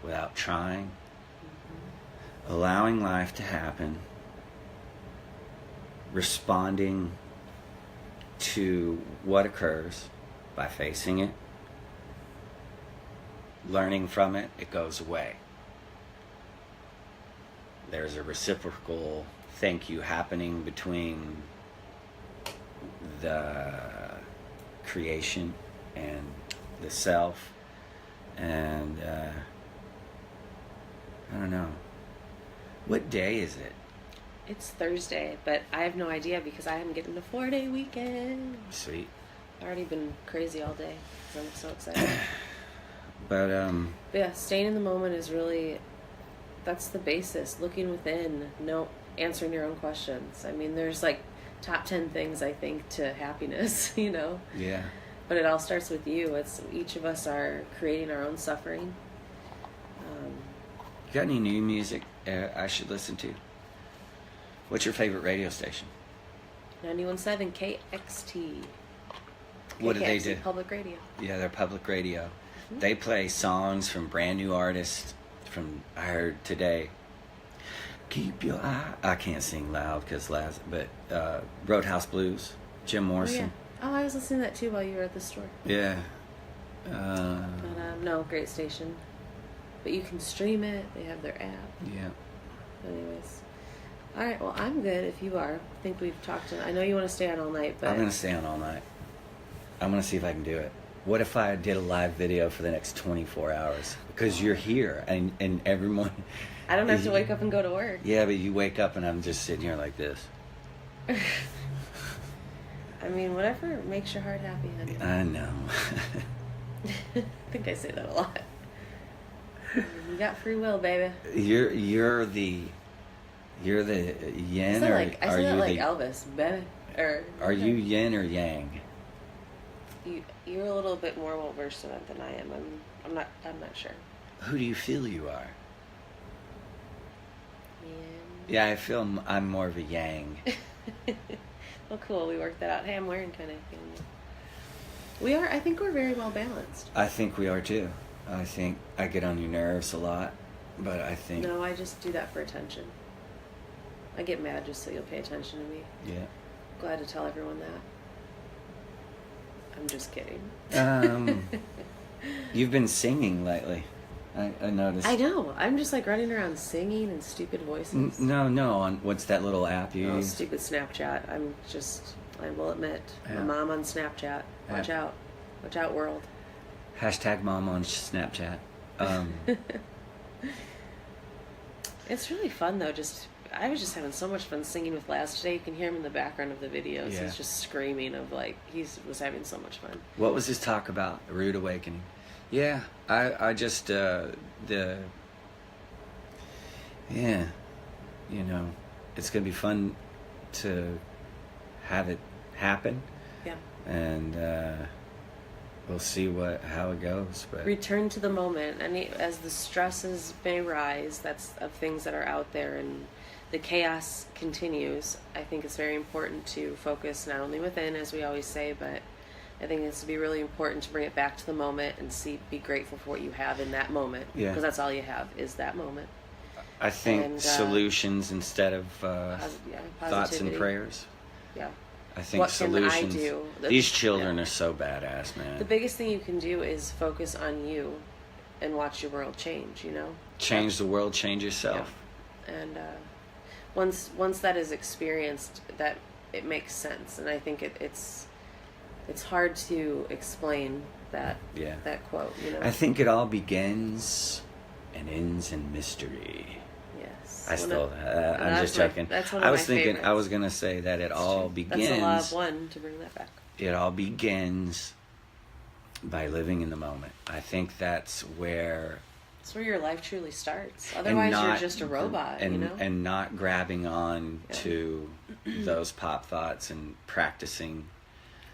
Speaker 2: Without trying. Allowing life to happen. Responding to what occurs by facing it. Learning from it, it goes away. There's a reciprocal thank you happening between the creation and the self. And I don't know. What day is it?
Speaker 1: It's Thursday, but I have no idea because I am getting a 4-day weekend.
Speaker 2: Sweet.
Speaker 1: I've already been crazy all day, so I'm so excited.
Speaker 2: But
Speaker 1: yeah, staying in the moment is really, that's the basis. Looking within, answering your own questions. I mean, there's like top 10 things I think to happiness,
Speaker 2: Yeah.
Speaker 1: But it all starts with you. It's each of us are creating our own suffering.
Speaker 2: You got any new music I should listen to? What's your favorite radio station?
Speaker 1: 91.7 KXT.
Speaker 2: What do they do?
Speaker 1: Public radio.
Speaker 2: Yeah, they're public radio. Mm-hmm. They play songs from brand new artists. I heard today. Keep your eye. I can't sing loud because but Roadhouse Blues, Jim Morrison.
Speaker 1: Oh, I was listening to that too while you were at the store.
Speaker 2: Yeah.
Speaker 1: No, great station. But you can stream it. They have their app.
Speaker 2: Yeah.
Speaker 1: Anyways. All right, well, I'm good if you are. I think we've talked. I know you want to stay on all night, but...
Speaker 2: I'm going to stay on all night. I'm going to see if I can do it. What if I did a live video for the next 24 hours? Because you're here, and every morning...
Speaker 1: I don't have to wake up and go to work.
Speaker 2: Yeah, but you wake up and I'm just sitting here like this.
Speaker 1: I mean, whatever makes your heart happy, honey.
Speaker 2: I know.
Speaker 1: I think I say that a lot. You got free will, baby.
Speaker 2: You're the yin, or
Speaker 1: I say that like Elvis, baby.
Speaker 2: Are you yin or yang?
Speaker 1: You're a little bit more well versed in it than I am. I'm not sure.
Speaker 2: Who do you feel you are?
Speaker 1: Yin.
Speaker 2: Yeah, I feel I'm more of a yang.
Speaker 1: Well, cool. We worked that out. Hey, I'm wearing kind of thing. We are. I think we're very well balanced.
Speaker 2: I think we are too. I think I get on your nerves a lot, but I think...
Speaker 1: No, I just do that for attention. I get mad just so you'll pay attention to me.
Speaker 2: Yeah.
Speaker 1: Glad to tell everyone that. I'm just kidding.
Speaker 2: You've been singing lately. I noticed.
Speaker 1: I know. I'm just like running around singing in stupid voices.
Speaker 2: No. On what's that little app you use?
Speaker 1: Stupid Snapchat. I will admit, my mom on Snapchat. Watch out. Watch out, world.
Speaker 2: Hashtag mom on Snapchat.
Speaker 1: It's really fun though. I was just having so much fun singing with Laz today. You can hear him in the background of the videos. Yeah. He's just screaming of he was having so much fun.
Speaker 2: What was his talk about? A rude awakening. Yeah, I just it's gonna be fun to have it happen.
Speaker 1: Yeah. And
Speaker 2: we'll see how it goes. But
Speaker 1: return to the moment, and as the stresses may rise, that's of things that are out there, and the chaos continues. I think it's very important to focus not only within, as we always say, but I think it's to be really important to bring it back to the moment and be grateful for what you have in that moment. Yeah. Because that's all you have is that moment.
Speaker 2: I think solutions instead of thoughts and prayers.
Speaker 1: Yeah.
Speaker 2: I think what solutions. Can I do? These children are so badass, man.
Speaker 1: The biggest thing you can do is focus on you and watch your world change, Change
Speaker 2: the world, change yourself.
Speaker 1: Yeah. And once that is experienced, that it makes sense. And I think it's hard to explain that quote,
Speaker 2: I think it all begins and ends in mystery.
Speaker 1: Yes.
Speaker 2: I'm just joking.
Speaker 1: That's one of my favorites.
Speaker 2: I was going to say that it all begins...
Speaker 1: That's a law of one, to bring that back.
Speaker 2: It all begins by living in the moment. I think that's where...
Speaker 1: It's where your life truly starts. Otherwise, you're just a robot,
Speaker 2: And not grabbing on to those pop thoughts and practicing...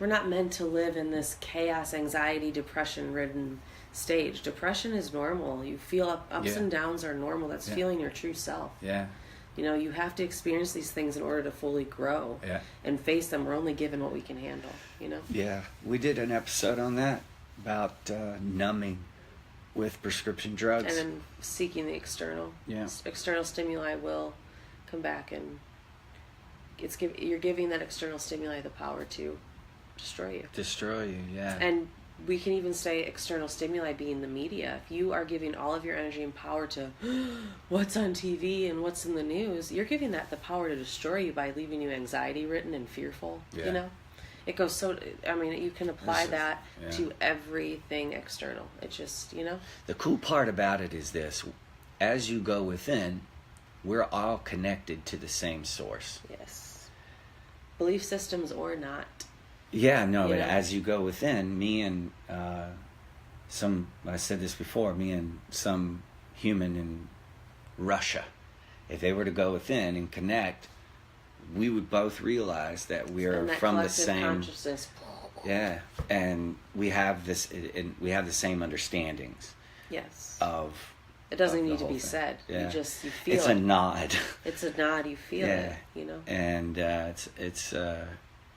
Speaker 1: We're not meant to live in this chaos, anxiety, depression-ridden stage. Depression is normal. You feel ups and downs are normal. That's feeling your true self.
Speaker 2: Yeah.
Speaker 1: You have to experience these things in order to fully grow and face them. We're only given what we can handle,
Speaker 2: Yeah. We did an episode on that about numbing with prescription drugs.
Speaker 1: And then seeking the external.
Speaker 2: Yeah.
Speaker 1: External stimuli will come back, and you're giving that external stimuli the power to destroy you, yeah. And we can even say external stimuli being the media. If you are giving all of your energy and power to what's on TV and what's in the news, you're giving that the power to destroy you by leaving you anxiety-ridden and fearful. It goes you can apply that to everything external. It just
Speaker 2: the cool part about it is this: as you go within, we're all connected to the same source.
Speaker 1: Yes, belief systems or not.
Speaker 2: Yeah, no, but as you go within, me and I said this before, me and some human in Russia, if they were to go within and connect, we would both realize that we're from the same...
Speaker 1: consciousness.
Speaker 2: Yeah, and we have this, and we have the same understandings.
Speaker 1: Yes.
Speaker 2: Of.
Speaker 1: It doesn't need to be said.
Speaker 2: Yeah.
Speaker 1: You feel it.
Speaker 2: It's a nod.
Speaker 1: It's a nod. You feel it. You know.
Speaker 2: And it's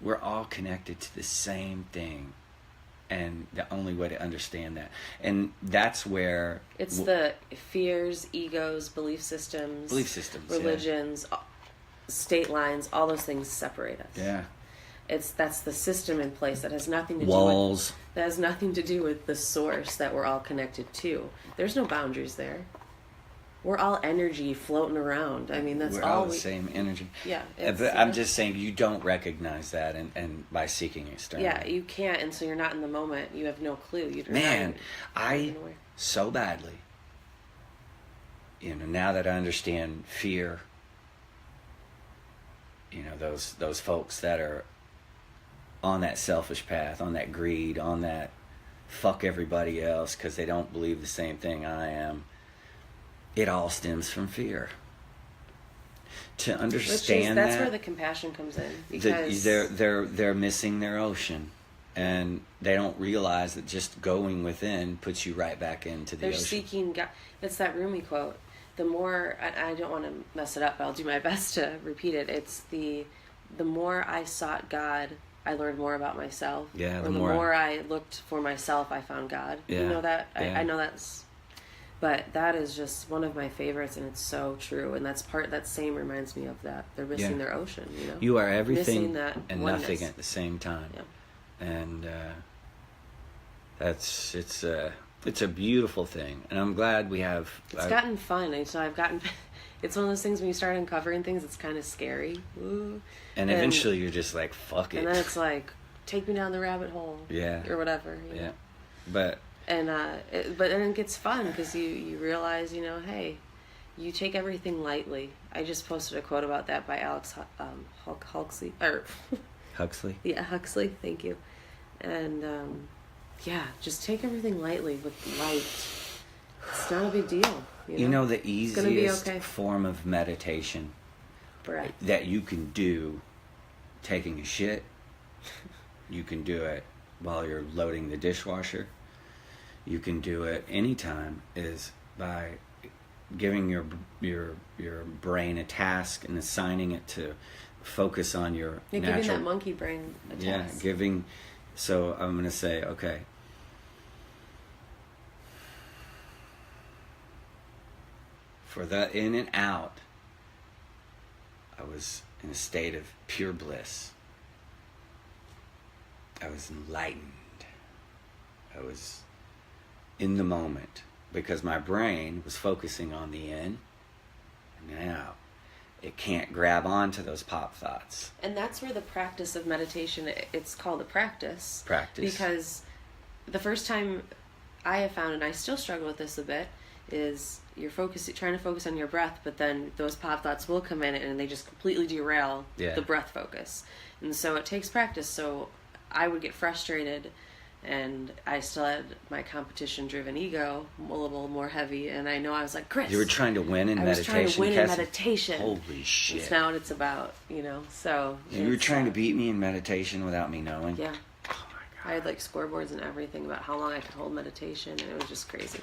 Speaker 2: we're all connected to the same thing, and the only way to understand that, and that's where
Speaker 1: it's the fears, egos, belief systems, religions, state lines. All those things separate us.
Speaker 2: Yeah.
Speaker 1: That's the system in place that has nothing to
Speaker 2: walls.
Speaker 1: That has nothing to do with the source that we're all connected to. There's no boundaries there. We're all energy floating around. I mean, that's
Speaker 2: we're
Speaker 1: all
Speaker 2: the same energy.
Speaker 1: Yeah.
Speaker 2: But I'm just saying you don't recognize that, and by seeking external.
Speaker 1: Yeah, you can't, and so you're not in the moment. You have no clue.
Speaker 2: I so badly. Now that I understand fear. Those folks that are on that selfish path, on that greed, on that fuck everybody else because they don't believe the same thing I am. It all stems from fear. To understand
Speaker 1: that's where the compassion comes in, because
Speaker 2: they're missing their ocean, and they don't realize that just going within puts you right back into the ocean.
Speaker 1: They're seeking God. It's that Rumi quote. The more, I don't want to mess it up, but I'll do my best to repeat it. It's the more I sought God, I learned more about myself.
Speaker 2: Yeah,
Speaker 1: the more I looked for myself, I found God.
Speaker 2: Yeah.
Speaker 1: You know that?
Speaker 2: Yeah.
Speaker 1: I know that's... But that is just one of my favorites, and it's so true. And that same reminds me of that. They're missing their ocean,
Speaker 2: You are everything
Speaker 1: that
Speaker 2: and
Speaker 1: oneness.
Speaker 2: Nothing at the same time.
Speaker 1: Yeah.
Speaker 2: And it's a beautiful thing. And I'm glad we have...
Speaker 1: It's gotten fun. So I've gotten... It's one of those things when you start uncovering things, it's kind of scary. Ooh.
Speaker 2: And eventually you're just like, fuck it.
Speaker 1: And then it's like, take me down the rabbit hole.
Speaker 2: Yeah.
Speaker 1: Or whatever.
Speaker 2: Yeah. But
Speaker 1: then it gets fun because you realize, hey, you take everything lightly. I just posted a quote about that by Alex Huxley.
Speaker 2: Huxley?
Speaker 1: Yeah, Huxley. Thank you. And just take everything lightly with light. It's not a big deal.
Speaker 2: The easiest form of meditation that you can do, taking a shit, you can do it while you're loading the dishwasher, you can do it anytime, is by giving your brain a task and assigning it to focus on your natural...
Speaker 1: giving that monkey brain a task.
Speaker 2: Yeah, so I'm going to say, okay, for the in and out, I was in a state of pure bliss. I was enlightened. I was in the moment because my brain was focusing on the in and out. It can't grab onto those pop thoughts.
Speaker 1: And that's where the practice of meditation, it's called a practice. Because the first time I have found, and I still struggle with this a bit, is you're trying to focus on your breath, but then those pop thoughts will come in and they just completely derail the breath focus. And so it takes practice. So I would get frustrated, and I still had my competition-driven ego a little more heavy, and I know I was like, Chris,
Speaker 2: you were trying to win in meditation.
Speaker 1: I was trying to win in meditation.
Speaker 2: Holy shit!
Speaker 1: That's not what it's about, So
Speaker 2: you were trying to beat me in meditation without me knowing.
Speaker 1: Yeah.
Speaker 2: Oh my God.
Speaker 1: I had like scoreboards and everything about how long I could hold meditation, and it was just crazy.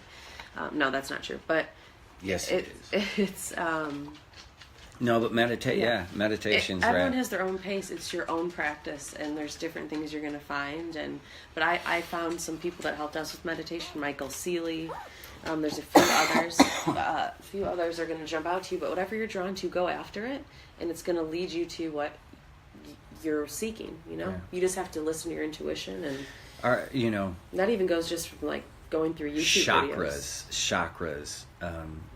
Speaker 1: No, that's not true, but
Speaker 2: yes, it is.
Speaker 1: It's
Speaker 2: no, but meditation's
Speaker 1: everyone has their own pace. It's your own practice, and there's different things you're going to find. But I found some people that helped us with meditation. Michael Seeley. There's a few others. A few others are going to jump out to you. But whatever you're drawn to, go after it, and it's going to lead you to what you're seeking. You just have to listen to your intuition, and that even goes just from like going through YouTube
Speaker 2: chakras,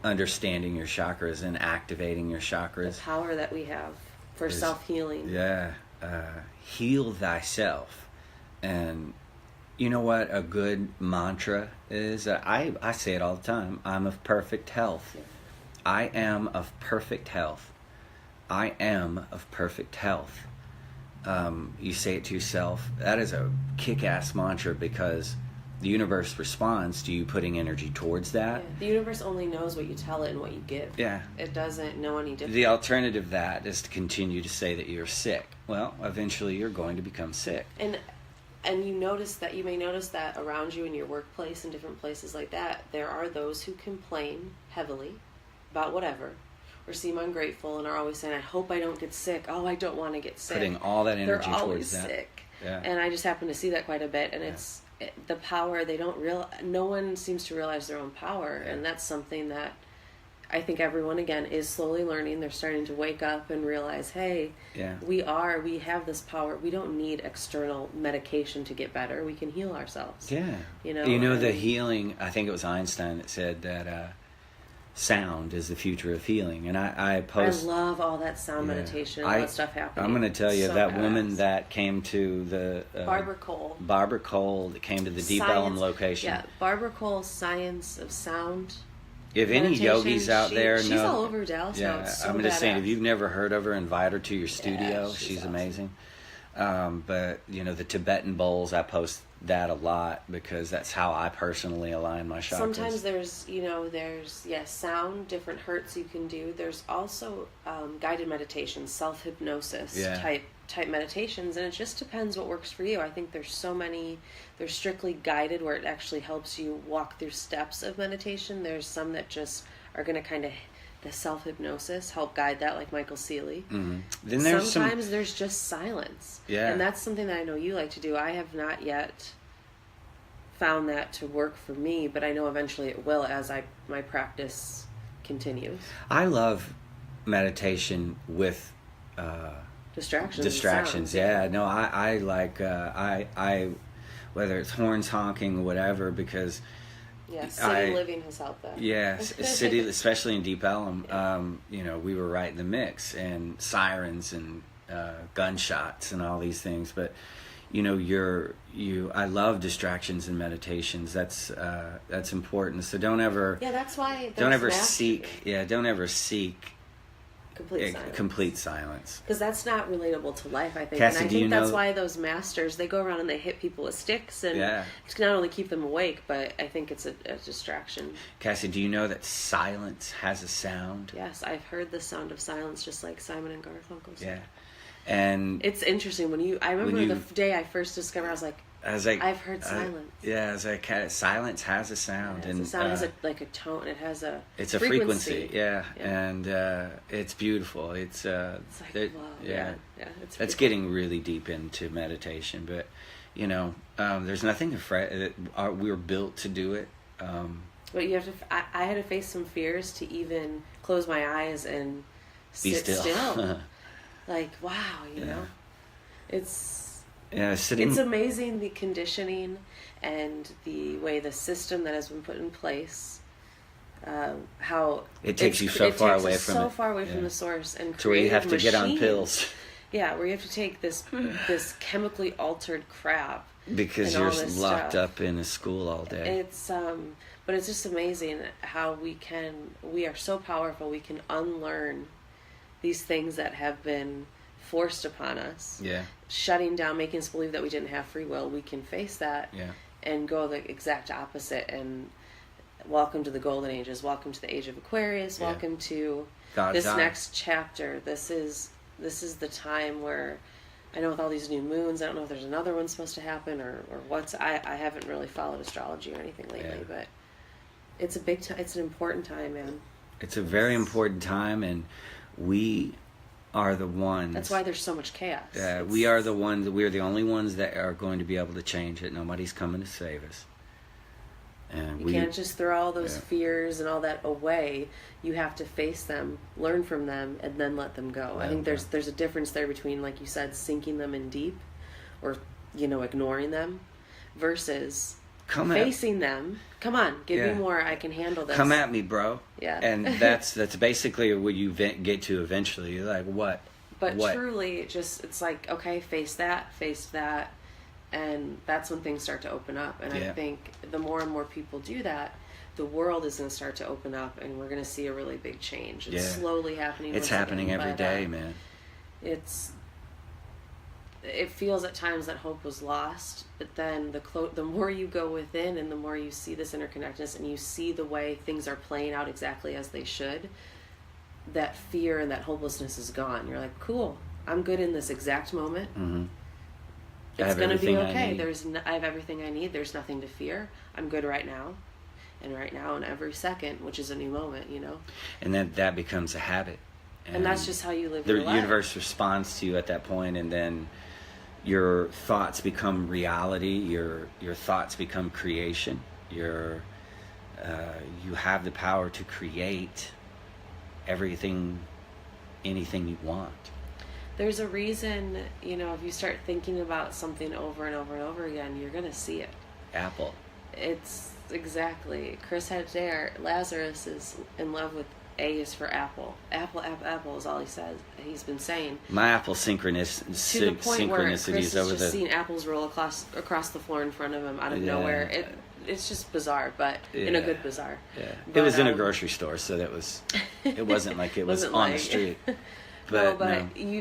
Speaker 2: understanding your chakras and activating your chakras.
Speaker 1: The power that we have for self-healing.
Speaker 2: Yeah. Heal thyself. And you know what a good mantra is? I say it all the time. I'm of perfect health. Yeah. I am of perfect health. I am of perfect health. You say it to yourself. That is a kick-ass mantra because the universe responds to you putting energy towards that.
Speaker 1: Yeah. The universe only knows what you tell it and what you give.
Speaker 2: Yeah.
Speaker 1: It doesn't know any different.
Speaker 2: The alternative to that is to continue to say that you're sick. Well, eventually you're going to become sick.
Speaker 1: And And you may notice that around you in your workplace and different places like that, there are those who complain heavily about whatever, or seem ungrateful and are always saying, I hope I don't get sick. Oh, I don't want to get sick.
Speaker 2: Putting all that energy
Speaker 1: They're
Speaker 2: towards that.
Speaker 1: They're always sick.
Speaker 2: Yeah.
Speaker 1: And I just happen to see that quite a bit. And it's the power, no one seems to realize their own power. Yeah. And that's something that I think everyone, again, is slowly learning. They're starting to wake up and realize, hey, we have this power. We don't need external medication to get better. We can heal ourselves.
Speaker 2: Yeah. The healing, I think it was Einstein that said that sound is the future of healing. And I
Speaker 1: love all that sound meditation and all that stuff happening.
Speaker 2: I'm going to tell you, that woman that came to the... Barbara Cole, that came to the Deep Ellum location.
Speaker 1: Yeah, Barbara Cole's Science of Sound.
Speaker 2: If any yogis out there know...
Speaker 1: She's all over Dallas now. It's so
Speaker 2: I'm just saying, if you've never heard of her, invite her to your studio. She's
Speaker 1: awesome.
Speaker 2: Amazing. But, the Tibetan bowls, I post that a lot because that's how I personally align my chakras.
Speaker 1: Sometimes there's sound, different hertz you can do. There's also guided meditations, self-hypnosis type meditations, and it just depends what works for you. I think there's so many. There's strictly guided where it actually helps you walk through steps of meditation. There's some that just are going to kind of, the self-hypnosis help guide that, like Michael Seeley.
Speaker 2: Mm-hmm. Then there's
Speaker 1: just silence.
Speaker 2: Yeah.
Speaker 1: And that's something that I know you like to do. I have not yet found that to work for me, but I know eventually it will as my practice continues.
Speaker 2: I love meditation with distractions. Yeah. No, I like I whether it's horns honking, whatever, because
Speaker 1: city living has helped that.
Speaker 2: Yeah, city, especially in Deep Ellum. We were right in the mix, and sirens and gunshots and all these things. But I love distractions and meditations. That's important. So don't ever seek complete silence.
Speaker 1: Because that's not relatable to life, I think.
Speaker 2: Cassie,
Speaker 1: and I think that's why those masters, they go around and they hit people with sticks and to not only keep them awake, but I think it's a distraction.
Speaker 2: Cassie, do you know that silence has a sound?
Speaker 1: Yes, I've heard the sound of silence, just like Simon and Garfunkel.
Speaker 2: Yeah. And
Speaker 1: it's interesting I remember the day I first discovered, I was like, I've heard silence.
Speaker 2: Silence has a sound.
Speaker 1: And the sound has a tone. It has
Speaker 2: it's a frequency. Yeah. And it's beautiful. It's
Speaker 1: like, wow. Yeah. It's
Speaker 2: that's getting really deep into meditation. But, there's nothing to fret. We're built to do it.
Speaker 1: But you have to, I had to face some fears to even close my eyes and sit still. Like, wow, it's amazing, the conditioning and the way the system that has been put in place, how
Speaker 2: it takes you so far away from
Speaker 1: the source, and
Speaker 2: to where you have to get on pills.
Speaker 1: Yeah, where you have to take this chemically altered crap
Speaker 2: because you're locked up in a school all day.
Speaker 1: It's but it's just amazing how we are so powerful. We can unlearn these things that have been forced upon us.
Speaker 2: Yeah.
Speaker 1: Shutting down, making us believe that we didn't have free will. We can face that and go the exact opposite. And welcome to the golden ages. Welcome to the age of Aquarius. Yeah. Welcome to God's next chapter. This is the time where, I know with all these new moons, I don't know if there's another one supposed to happen or what's. I haven't really followed astrology or anything lately, but it's a big time. It's an important time, man.
Speaker 2: It's a very important time, and we are the ones.
Speaker 1: That's why there's so much chaos.
Speaker 2: We are the ones. We are the only ones that are going to be able to change it. Nobody's coming to save us. And
Speaker 1: you can't just throw all those fears and all that away. You have to face them, learn from them, and then let them go. I think there's a difference there between, like you said, sinking them in deep, or ignoring them, versus facing them. Come on, give me more. I can handle this.
Speaker 2: Come at me, bro.
Speaker 1: Yeah.
Speaker 2: And that's basically what you get to eventually. You're like, what?
Speaker 1: But truly, it's like, okay, face that, and that's when things start to open up. And I think the more and more people do that, the world is going to start to open up, and we're going to see a really big change. It's slowly happening.
Speaker 2: It's happening every day, man.
Speaker 1: It feels at times that hope was lost, but then the more you go within and the more you see this interconnectedness and you see the way things are playing out exactly as they should, that fear and that hopelessness is gone. You're like, cool, I'm good in this exact moment.
Speaker 2: Mm-hmm.
Speaker 1: It's going to be okay. I have everything I need. There's nothing to fear. I'm good right now. And right now, in every second, which is a new moment, you know.
Speaker 2: And then that becomes a habit.
Speaker 1: And that's just how you live your life.
Speaker 2: The universe responds to you at that point, and then your thoughts become reality. Your thoughts become creation. You have the power to create everything, anything you want.
Speaker 1: There's a reason, you know, if you start thinking about something over and over and over again, you're going to see it.
Speaker 2: Apple.
Speaker 1: It's exactly. Chris had there. Lazarus is in love with A is for apple. Apple, apple, apple is all he says. He's been saying.
Speaker 2: My apple synchronicities
Speaker 1: to the point where Chris is
Speaker 2: over
Speaker 1: just seeing apples roll across the floor in front of him out of nowhere. It's just bizarre, but in a good bizarre.
Speaker 2: Yeah, but, it was in a grocery store, so it wasn't like it was on the street. But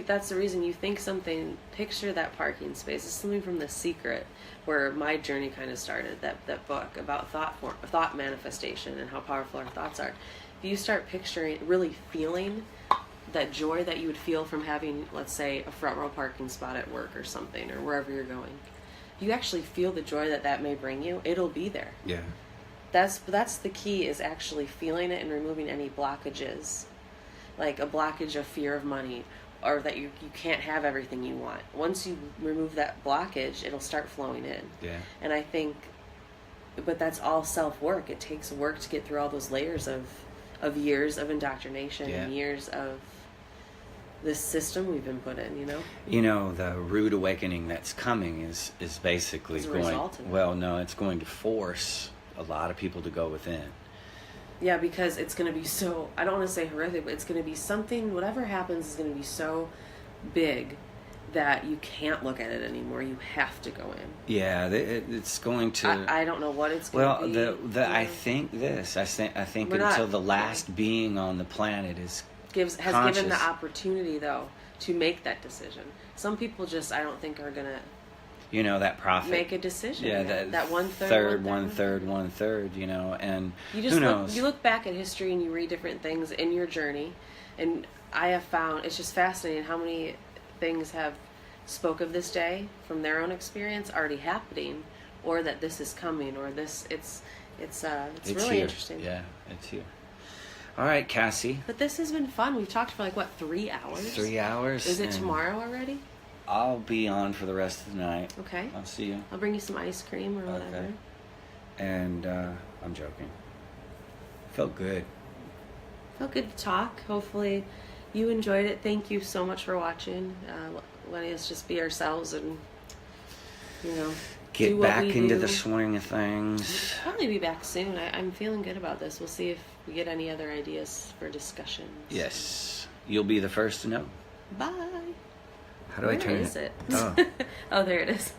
Speaker 1: that's the reason you think something. Picture that parking space. It's something from The Secret, where my journey kind of started. That book about thought manifestation and how powerful our thoughts are. If you start picturing, really feeling that joy that you would feel from having, let's say, a front row parking spot at work or something, or wherever you're going, you actually feel the joy that may bring you. It'll be there.
Speaker 2: Yeah.
Speaker 1: That's the key, is actually feeling it and removing any blockages. Like a blockage of fear of money, or that you can't have everything you want. Once you remove that blockage, it'll start flowing in.
Speaker 2: Yeah.
Speaker 1: And I think, but that's all self-work. It takes work to get through all those layers of years of indoctrination and years of this system we've been put in, you know?
Speaker 2: You know, the rude awakening that's coming is basically it's going to force a lot of people to go within.
Speaker 1: Yeah, because it's going to be so, I don't want to say horrific, but it's going to be something, whatever happens is going to be so big that you can't look at it anymore. You have to go in.
Speaker 2: Yeah, it's going to...
Speaker 1: I don't know what it's going to be.
Speaker 2: I think until the last being on the planet has
Speaker 1: given the opportunity, though, to make that decision. Some people just, I don't think, are going to...
Speaker 2: You know, that prophet.
Speaker 1: Make a decision.
Speaker 2: Yeah,
Speaker 1: that one-third,
Speaker 2: you know, and
Speaker 1: who knows? You look back at history and you read different things in your journey, and I have found, it's just fascinating how many things have spoke of this day from their own experience already happening, or that this is coming, or this, it's really
Speaker 2: here.
Speaker 1: Interesting.
Speaker 2: Yeah, it's here. All right, Cassie.
Speaker 1: But this has been fun. We've talked for 3 hours?
Speaker 2: 3 hours.
Speaker 1: Is it tomorrow already?
Speaker 2: I'll be on for the rest of the night.
Speaker 1: Okay.
Speaker 2: I'll see you.
Speaker 1: I'll bring you some ice cream or whatever.
Speaker 2: Okay. And I'm joking. Felt good.
Speaker 1: Felt good to talk. Hopefully you enjoyed it. Thank you so much for watching. Letting us just be ourselves and, you know,
Speaker 2: get back into the swing of things.
Speaker 1: We'll probably be back soon. I'm feeling good about this. We'll see if we get any other ideas for discussions.
Speaker 2: Yes. You'll be the first to know.
Speaker 1: Bye.
Speaker 2: How do I turn it?
Speaker 1: Where is it? Oh, there it is.